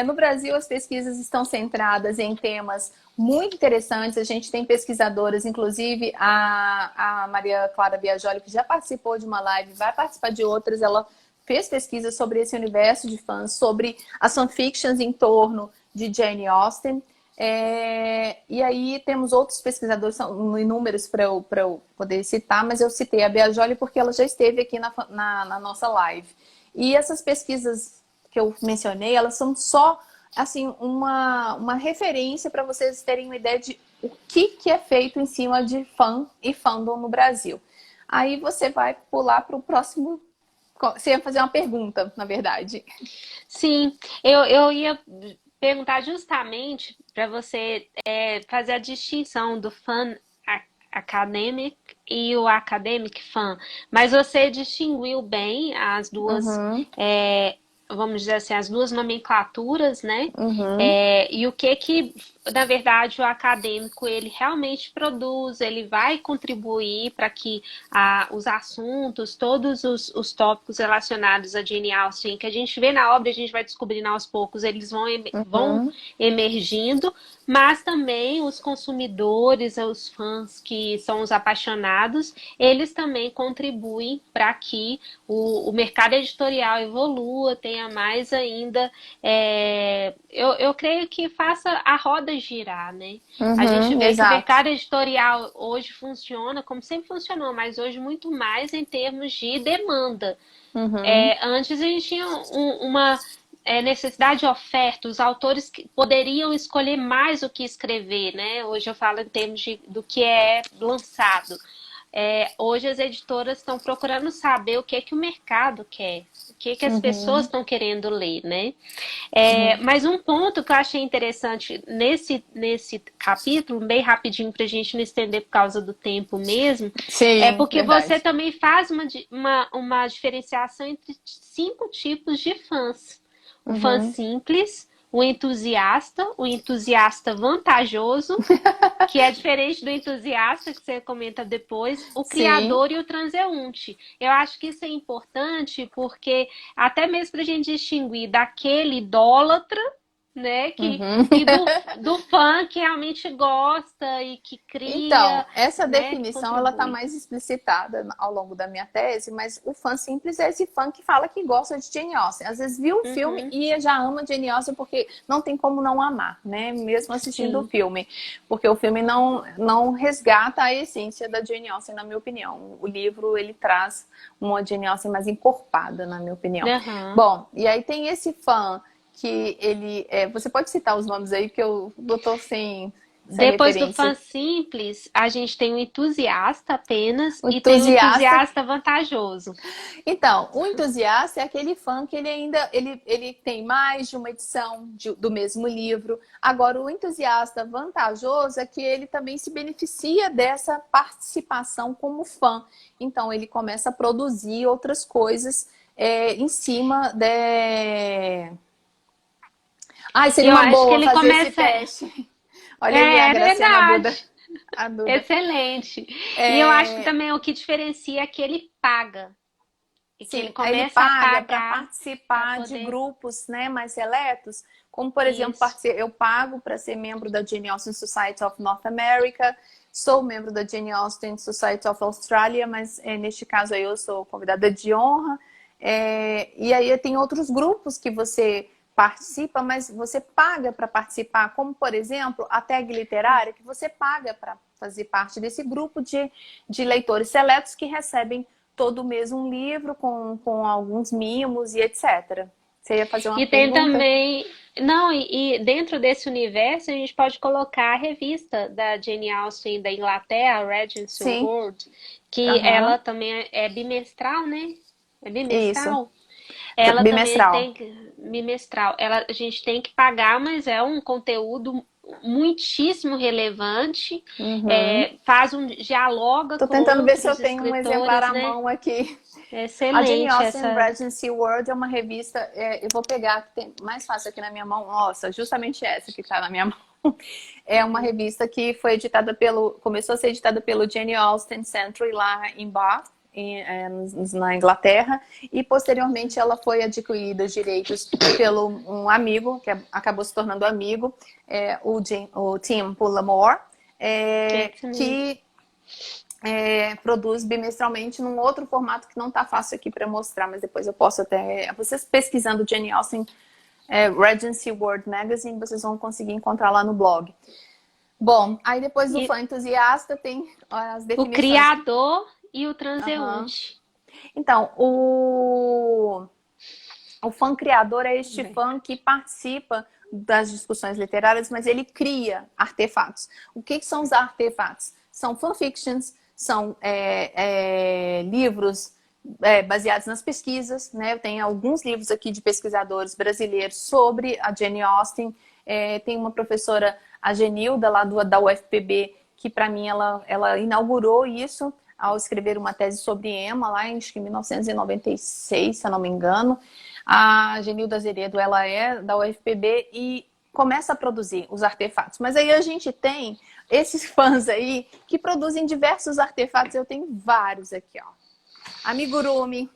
No Brasil, as pesquisas estão centradas em temas muito interessantes. A gente tem pesquisadoras, inclusive a Maria Clara Biagioli, que já participou de uma live, vai participar de outras. Ela fez pesquisas sobre esse universo de fãs, sobre as fanfictions em torno de Jane Austen. E aí temos outros pesquisadores, são inúmeros para eu poder citar, mas eu citei a Biagioli porque ela já esteve aqui na nossa live. E essas pesquisas que eu mencionei, elas são só assim uma referência para vocês terem uma ideia de o que é feito em cima de fã e fandom no Brasil. Aí você vai pular para o próximo. Você ia fazer uma pergunta, na verdade. Sim, eu ia perguntar justamente para você fazer a distinção do fã academic e o academic fan, mas você distinguiu bem as duas, Uhum, vamos dizer assim, as duas nomenclaturas, né? uhum, E o que, na verdade, o acadêmico ele realmente produz, ele vai contribuir para que os assuntos, todos os tópicos relacionados a Jane Austen, que a gente vê na obra, a gente vai descobrindo aos poucos, eles vão uhum, emergindo, mas também os consumidores, os fãs que são os apaixonados, eles também contribuem para que o mercado editorial evolua, tenha mais ainda. Eu creio que faça a roda girar, né? A gente uhum, vê que o exato. mercado editorial hoje funciona como sempre funcionou, mas hoje muito mais em termos de demanda. Uhum, Antes a gente tinha uma necessidade de oferta, os autores que poderiam escolher mais o que escrever, né? Hoje eu falo em termos do que é lançado. Hoje as editoras estão procurando saber o que é que o mercado quer, o que é que as pessoas uhum, estão querendo ler, né? uhum. Mas um ponto que eu achei interessante nesse capítulo, bem rapidinho para a gente não estender por causa do tempo mesmo, é Sim, porque você verdade. também faz uma diferenciação entre 5 tipos de fãs. O fã Uhum. simples, o entusiasta vantajoso, que é diferente do entusiasta, que você comenta depois, o Sim. criador e o transeunte. Eu acho que isso é importante porque, até mesmo para a gente distinguir daquele idólatra, né, Uhum. e do fã que realmente gosta e que cria, Então, essa né, que definição ela está contribui. mais explicitada ao longo da minha tese, mas o fã simples é esse fã que fala que gosta de Jane Austen. Às vezes viu o filme Uhum, e já ama Jane Austen porque não tem como não amar, né? Mesmo assistindo o sim. filme, porque o filme não resgata a essência da Jane Austen, na minha opinião. O livro ele traz uma Jane Austen mais encorpada, na minha opinião. Aham. Bom, e aí tem esse fã que ele, você pode citar os nomes aí porque eu tô sem Depois do referência. fã simples, a gente tem o entusiasta apenas O e tem o entusiasta. entusiasta vantajoso. Então, o entusiasta é aquele fã que ele tem mais de uma edição do mesmo livro. Agora, o entusiasta vantajoso é que ele também se beneficia dessa participação como fã. Então, ele começa a produzir outras coisas em cima de. Ai, seria Eu uma acho que boa ele fazer esse começa. teste. Olha ali a É Graciana, a Duda. verdade. A Duda. Excelente. E eu acho que É, também o que diferencia é que ele paga. E que ele Sim, aí ele começa a paga para pagar para participar de poder. grupos, né, mais seletos, como por exemplo, Isso. eu pago para ser membro da Jane Austen Society of North America, sou membro da Jane Austen Society of Australia, mas neste caso aí eu sou convidada de honra. E aí tem outros grupos que você participa, mas você paga para participar, como, por exemplo, a Tag Literária, que você paga para fazer parte desse grupo de leitores seletos que recebem todo mês um livro com alguns mimos e etc. Você ia fazer uma E tem pergunta? também. Não, e dentro desse universo a gente pode colocar a revista da Jane Austen da Inglaterra, Regency Sim. World, que Aham. ela também é bimestral, né? É Isso. bimestral? Ela também Bimestral. tem bimestral. A gente tem que pagar, mas é um conteúdo muitíssimo relevante. Uhum. Dialoga Tô com tentando ver se eu outros tenho um exemplar escritores, à né? mão aqui. É A Jane excelente Austen essa. Regency World é uma revista, eu vou pegar, que tem mais fácil aqui na minha mão. Nossa, justamente essa que está na minha mão. É uma revista que foi editada começou a ser editada pelo Jane Austen Century lá em Bath, na Inglaterra, e posteriormente ela foi adquirida os direitos pelo um amigo, que acabou se tornando amigo, o Tim Pullamore, Esse mesmo. que produz bimestralmente num outro formato que não está fácil aqui para mostrar, mas depois eu posso até... Vocês pesquisando Jane Austen Regency World Magazine, vocês vão conseguir encontrar lá no blog. Bom, aí depois do E fã entusiasta tem as o definições. criador e o Uhum. transeunte. Então, o fã criador é este Bem. fã que participa das discussões literárias, mas ele cria artefatos. O que são os artefatos? São fanfictions, são livros baseados nas pesquisas, né? Tem alguns livros aqui de pesquisadores brasileiros sobre a Jane Austen. Tem uma professora, a Genilda, lá da UFPB, que para mim ela inaugurou isso ao escrever uma tese sobre Emma, lá em acho que 1996, se eu não me engano. A Genilda Azeredo, ela é da UFPB e começa a produzir os artefatos. Mas aí a gente tem esses fãs aí que produzem diversos artefatos. Eu tenho vários aqui, ó. Amigurumi,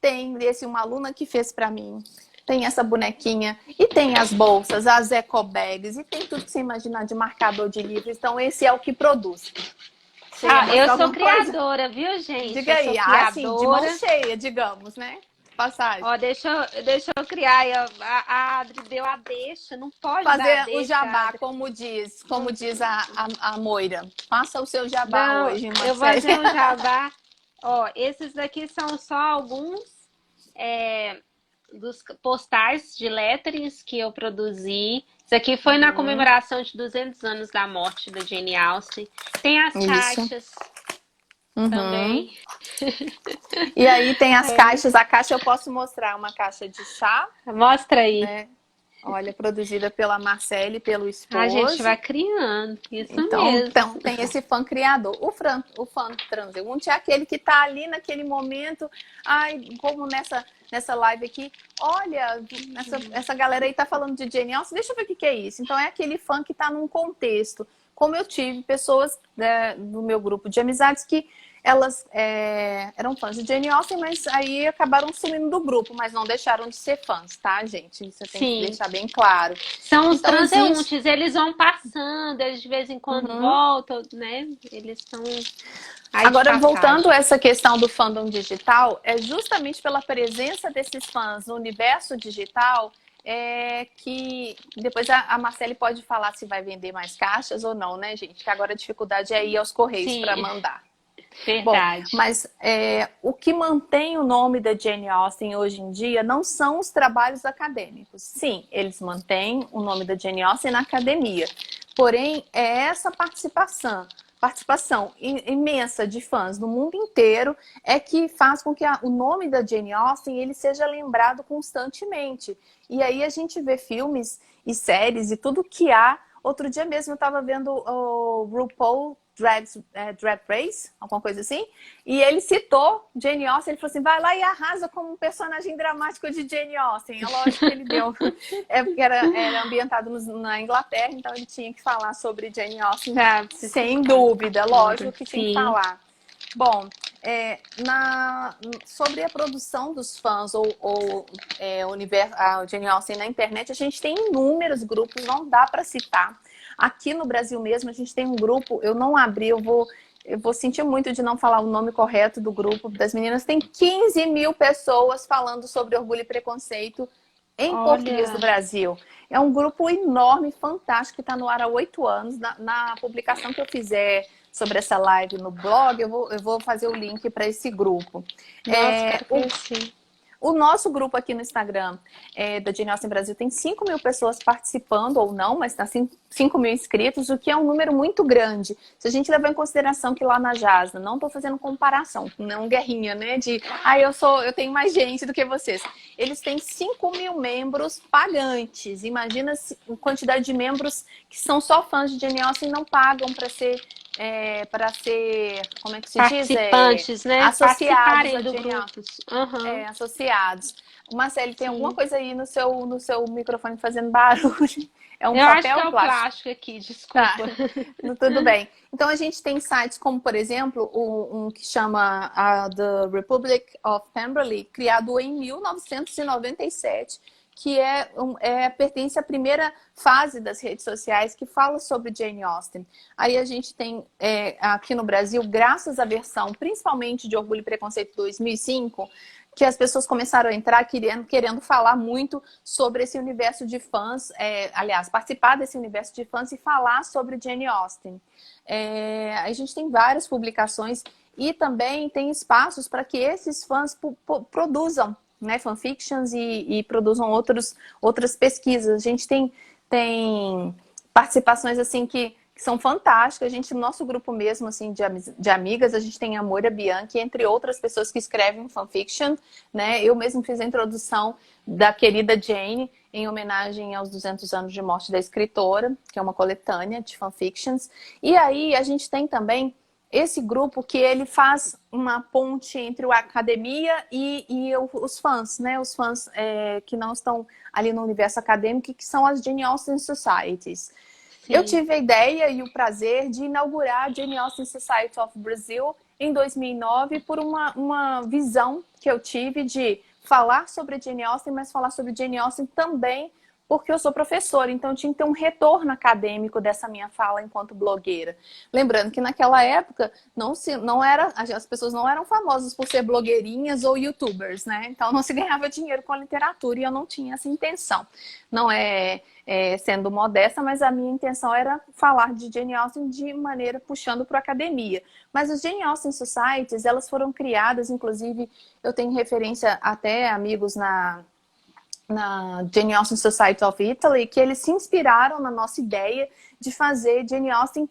tem uma aluna que fez para mim. Tem essa bonequinha e tem as bolsas, as ecobags e tem tudo que você imaginar de marcador de livros. Então esse é o que produz. Você ia mostrar Eu sou alguma coisa? criadora, viu, gente? Diga Eu aí, sou assim, de mão criadora. cheia, digamos, né? Passagem. Ó, deixa eu criar. A Adri deu a deixa. Não pode dar a Fazer o deixa, jabá, Adri. como diz a Moira. Faça o seu jabá Não, hoje, eu vou Marcele. fazer um jabá. Ó, esses daqui são só alguns dos postais de letterings que eu produzi. Isso aqui foi na comemoração de 200 anos da morte da Jane Austen. Tem as Isso. caixas também. E aí tem as caixas. A caixa eu posso mostrar, uma caixa de chá, Mostra aí. né? Olha, produzida pela Marcele, pelo esposo. A gente vai criando, isso Então, mesmo. tem esse fã criador. O fã transeunte é aquele que está ali naquele momento, como nessa live aqui, olha, essa galera aí tá falando de Jane Austen, deixa eu ver o que é isso. Então é aquele fã que está num contexto. Como eu tive pessoas do meu grupo de amizades que elas eram fãs de Jane Austen, mas aí acabaram sumindo do grupo, mas não deixaram de ser fãs, tá, gente? Isso eu tenho que deixar bem claro. São os Então, transeuntes, eles vão passando, eles de vez em quando voltam, né? Eles estão aí. Agora, voltando a essa questão do fandom digital, é justamente pela presença desses fãs no universo digital que depois a Marcele pode falar se vai vender mais caixas ou não, né, gente? Que agora a dificuldade é ir aos correios para mandar. Verdade. Bom, mas o que mantém o nome da Jane Austen hoje em dia não são os trabalhos acadêmicos. Sim, eles mantêm o nome da Jane Austen na academia. Porém, é essa participação imensa de fãs no mundo inteiro é que faz com que o nome da Jane Austen ele seja lembrado constantemente. E aí a gente vê filmes e séries e tudo que há. Outro dia mesmo eu estava vendo o RuPaul Drag Race, alguma coisa assim, e ele citou Jane Austen, ele falou assim, vai lá e arrasa como um personagem dramático de Jane Austen. É lógico que ele deu, porque era ambientado na Inglaterra, então ele tinha que falar sobre Jane Austen, sem dúvida, lógico que tinha que falar. Bom, sobre a produção dos fãs a Jane Austen na internet, a gente tem inúmeros grupos, não dá para citar. Aqui no Brasil mesmo, a gente tem um grupo, eu não abri, eu vou sentir muito de não falar o nome correto do grupo das meninas. Tem 15 mil pessoas falando sobre orgulho e preconceito em português do Olha, Brasil. É um grupo enorme, fantástico, que está no ar há 8 anos. Na publicação que eu fizer sobre essa live no blog, eu vou fazer o link para esse grupo. nossa, É, quero conhecer. o nosso grupo aqui no Instagram da Jane Austen Brasil tem 5 mil pessoas participando, ou não, mas está 5 mil inscritos, o que é um número muito grande. Se a gente levar em consideração que lá na JASNA, não estou fazendo comparação, não guerrinha, né? De, eu tenho mais gente do que vocês. Eles têm 5 mil membros pagantes. Imagina a quantidade de membros que são só fãs de Jane Austen e não pagam para ser, como é que se diz? Participantes, né? Associados Participarem a do Jane Austen. grupo. Aham, Associados. Marcele, tem alguma sim. coisa aí no seu microfone fazendo barulho? É um Eu acho que papel é ou o plástico? plástico aqui, Tá, desculpa. tudo bem. Então a gente tem sites como, por exemplo, um que chama The Republic of Pemberley, criado em 1997, que pertence à primeira fase das redes sociais que fala sobre Jane Austen. Aí a gente tem aqui no Brasil, graças à versão, principalmente de Orgulho e Preconceito 2005, que as pessoas começaram a entrar querendo falar muito sobre esse universo de fãs, aliás, participar desse universo de fãs e falar sobre Jane Austen. A gente tem várias publicações e também tem espaços para que esses fãs produzam, né, fanfictions e produzam outras pesquisas. A gente tem participações assim que são fantásticas. A gente, no nosso grupo mesmo, assim, de amigas, a gente tem a Moira Bianchi, entre outras pessoas que escrevem fanfiction, né? Eu mesmo fiz a introdução da querida Jane, em homenagem aos 200 anos de morte da escritora, que é uma coletânea de fanfictions. E aí a gente tem também esse grupo que ele faz uma ponte entre a academia e os fãs, né? Os fãs que não estão ali no universo acadêmico, que são as Jane Austen Societies. Eu Sim. tive a ideia e o prazer de inaugurar a Jane Austen Society of Brazil em 2009 por uma visão que eu tive de falar sobre Jane Austen, mas falar sobre Jane Austen também porque eu sou professora, então eu tinha que ter um retorno acadêmico dessa minha fala enquanto blogueira. Lembrando que naquela época as pessoas não eram famosas por ser blogueirinhas ou youtubers, né? Então não se ganhava dinheiro com a literatura e eu não tinha essa intenção. Não sendo modesta, mas a minha intenção era falar de Jane Austen de maneira puxando para a academia. Mas as Jane Austen Societies, elas foram criadas, inclusive eu tenho referência até amigos na Jane Austen Society of Italy, que eles se inspiraram na nossa ideia de fazer Jane Austen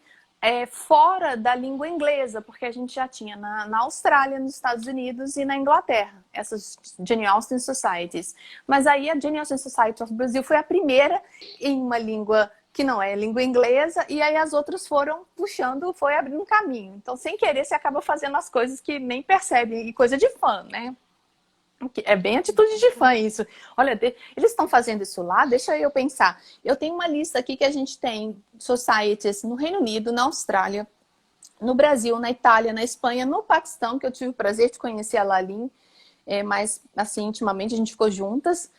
fora da língua inglesa, porque a gente já tinha na Austrália, nos Estados Unidos e na Inglaterra, essas Jane Austen Societies. Mas aí a Jane Austen Society of Brazil foi a primeira em uma língua que não é língua inglesa, e aí as outras foram puxando, foi abrindo um caminho. Então, sem querer, você acaba fazendo as coisas que nem percebe, e coisa de fã, né? É bem atitude de fã isso. Olha, eles estão fazendo isso lá? Deixa eu pensar. Eu tenho uma lista aqui que a gente tem societies no Reino Unido, na Austrália, no Brasil, na Itália, na Espanha, no Paquistão, que eu tive o prazer de conhecer a Lalin, mas assim, intimamente a gente ficou juntas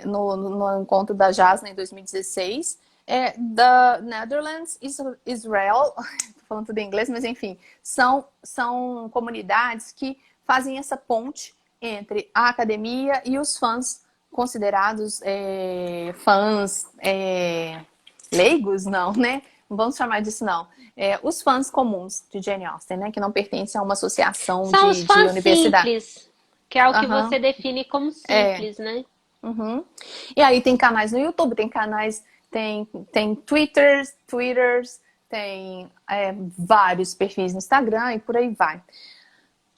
no encontro da JASNA em 2016. Da Netherlands, Israel, tô falando tudo em inglês, mas enfim, são comunidades que fazem essa ponte entre a academia e os fãs considerados fãs leigos, não, né? Não vamos chamar disso, não. Os fãs comuns de Jane Austen, né? Que não pertencem a uma associação São os de fãs simples, que é o que Uhum. você define como simples, né? Uhum. E aí tem canais no YouTube, tem canais, tem Twitters, tem vários perfis no Instagram e por aí vai.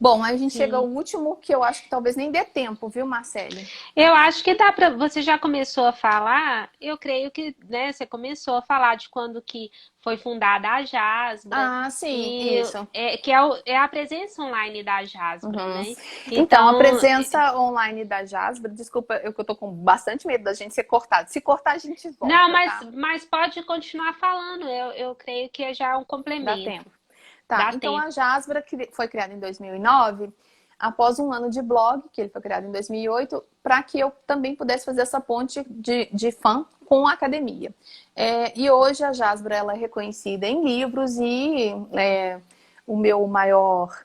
Bom, aí a gente chega ao último, que eu acho que talvez nem dê tempo, viu, Marcele? Eu acho que dá para. Você já começou a falar, eu creio que, né, você começou a falar de quando que foi fundada a Jasbra. Ah, sim, E isso. que é a presença online da Jasbra, Uhum. né? Então, a presença online da Jasbra, desculpa, eu tô com bastante medo da gente ser cortado. Se cortar, a gente volta, Não, tá? mas pode continuar falando. Eu creio que é já um Dá complemento. tempo. Tá, Dá então tempo. a Jasbra foi criada em 2009, após um ano de blog, que ele foi criado em 2008, para que eu também pudesse fazer essa ponte de fã com a academia. E hoje a Jasbra ela é reconhecida em livros e o meu maior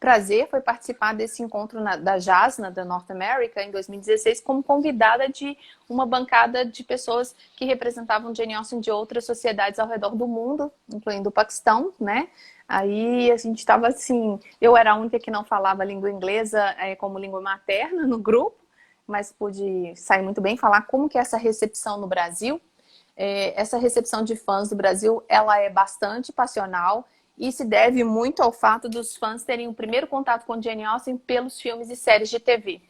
prazer foi participar desse encontro da JASNA, da North America, em 2016, como convidada de uma bancada de pessoas que representavam Jane Austen de outras sociedades ao redor do mundo, incluindo o Paquistão, né? Aí a gente estava assim, eu era a única que não falava língua inglesa como língua materna no grupo, mas pude sair muito bem, falar como que é essa recepção no Brasil. Essa recepção de fãs do Brasil, ela é bastante passional e se deve muito ao fato dos fãs terem o primeiro contato com Jane Austen pelos filmes e séries de TV.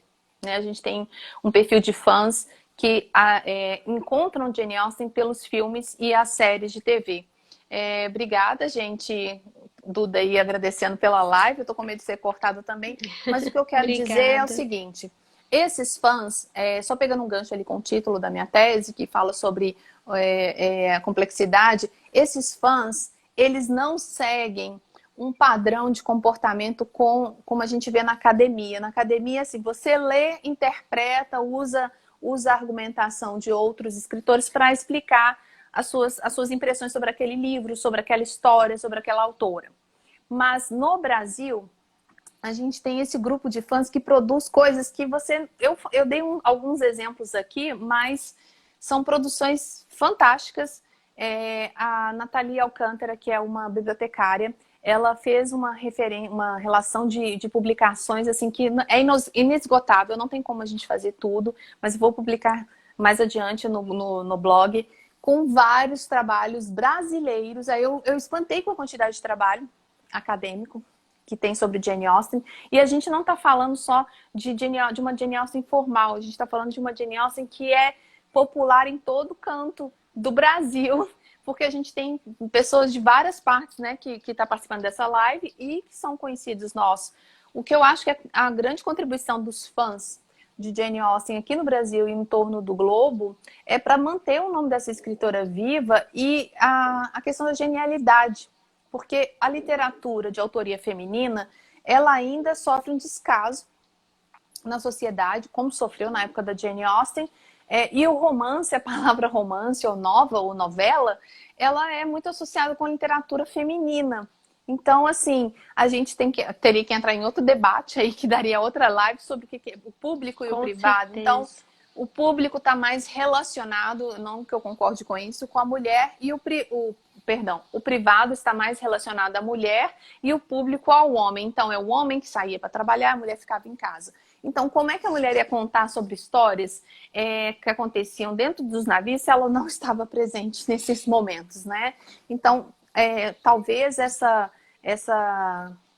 Né? A gente tem um perfil de fãs que encontram Jane Austen pelos filmes e as séries de TV. Obrigada, gente. Duda aí agradecendo pela live. Eu tô com medo de ser cortada também. Mas o que eu quero dizer é o seguinte. Esses fãs, só pegando um gancho ali com o título da minha tese, que fala sobre a complexidade, esses fãs, eles não seguem um padrão de comportamento como a gente vê na academia. Na academia, assim, você lê, interpreta, usa a argumentação de outros escritores para explicar as suas impressões sobre aquele livro, sobre aquela história, sobre aquela autora. Mas no Brasil, a gente tem esse grupo de fãs que produz coisas que eu dei alguns exemplos aqui, mas são produções fantásticas. A Nathalie Alcântara, que é uma bibliotecária, ela fez uma relação de publicações assim que é inesgotável, não tem como a gente fazer tudo, mas vou publicar mais adiante no blog, com vários trabalhos brasileiros. Aí eu espantei com a quantidade de trabalho acadêmico que tem sobre Jane Austen, e a gente não está falando só de uma Jane Austen formal, a gente está falando de uma Jane Austen que é popular em todo canto do Brasil, porque a gente tem pessoas de várias partes, né, que estão participando dessa live e que são conhecidos nossos. O que eu acho que é a grande contribuição dos fãs de Jane Austen aqui no Brasil e em torno do globo é para manter o nome dessa escritora viva e a questão da genialidade. Porque a literatura de autoria feminina, ela ainda sofre um descaso na sociedade, como sofreu na época da Jane Austen. E o romance, a palavra romance, ou nova, ou novela, ela é muito associada com a literatura feminina. Então, assim, a gente teria que entrar em outro debate aí, que daria outra live sobre o que é o público e o privado. Certeza. Então, o público está mais relacionado, não que eu concorde com isso, com a mulher e o privado está mais relacionado à mulher e o público ao homem. Então, é o homem que saía para trabalhar, a mulher ficava em casa. Então, como é que a mulher ia contar sobre histórias que aconteciam dentro dos navios se ela não estava presente nesses momentos, né? Então, talvez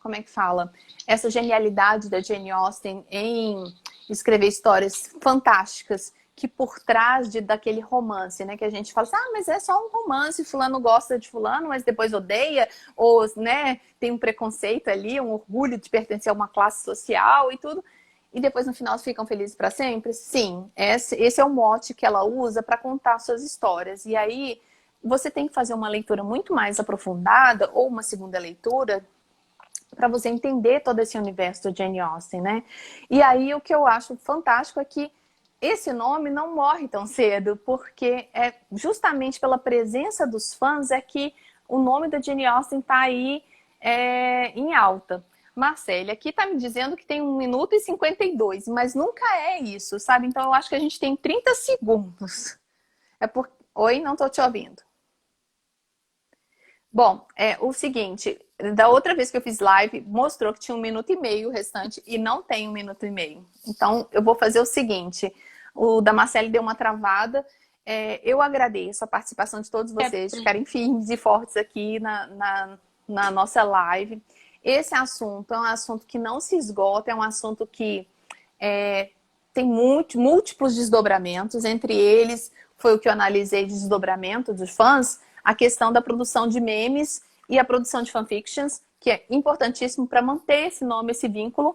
como é que fala? Essa genialidade da Jane Austen em escrever histórias fantásticas que por trás daquele romance, né, que a gente fala assim, mas é só um romance, fulano gosta de fulano, mas depois odeia, ou, né, tem um preconceito ali, um orgulho de pertencer a uma classe social e tudo, e depois no final ficam felizes para sempre? Sim, esse é o mote que ela usa para contar suas histórias. E aí você tem que fazer uma leitura muito mais aprofundada, ou uma segunda leitura, para você entender todo esse universo do Jane Austen, né? E aí o que eu acho fantástico é que esse nome não morre tão cedo, porque é justamente pela presença dos fãs é que o nome da Jane Austen está aí em alta. Marcele, aqui está me dizendo que tem 1 minuto e 52, mas nunca é isso, sabe? Então eu acho que a gente tem 30 segundos. Oi, não estou te ouvindo. Bom, o seguinte, da outra vez que eu fiz live, mostrou que tinha 1 minuto e meio o restante e não tem 1 minuto e meio. Então, eu vou fazer o seguinte, o da Marcele deu uma travada, eu agradeço a participação de todos vocês, de ficarem firmes e fortes aqui na nossa live. Esse assunto é um assunto que não se esgota, é um assunto que tem múltiplos desdobramentos, entre eles foi o que eu analisei de desdobramento dos fãs, a questão da produção de memes e a produção de fanfictions, que é importantíssimo para manter esse nome, esse vínculo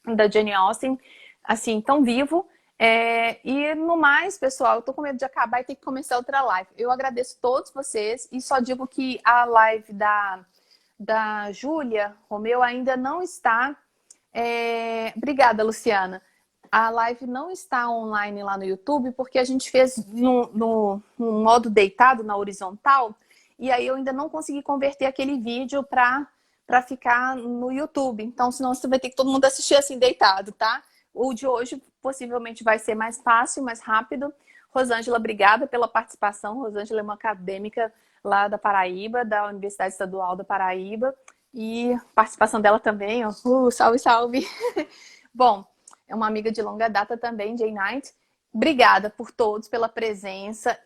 da Jane Austen, assim, tão vivo. E no mais, pessoal, eu tô com medo de acabar e ter que começar outra live. Eu agradeço todos vocês e só digo que a live da Júlia Romeu ainda não está... Obrigada, Luciana. A live não está online lá no YouTube porque a gente fez no modo deitado, na horizontal, e aí eu ainda não consegui converter aquele vídeo para para ficar no YouTube. Então, senão você vai ter que todo mundo assistir assim deitado, tá? O de hoje possivelmente vai ser mais fácil, mais rápido. Rosângela, obrigada pela participação. Rosângela é uma acadêmica lá da Paraíba, da Universidade Estadual da Paraíba. E a participação dela também, ó. Salve, salve! Bom, é uma amiga de longa data também, Jay Knight. Obrigada por todos, pela presença.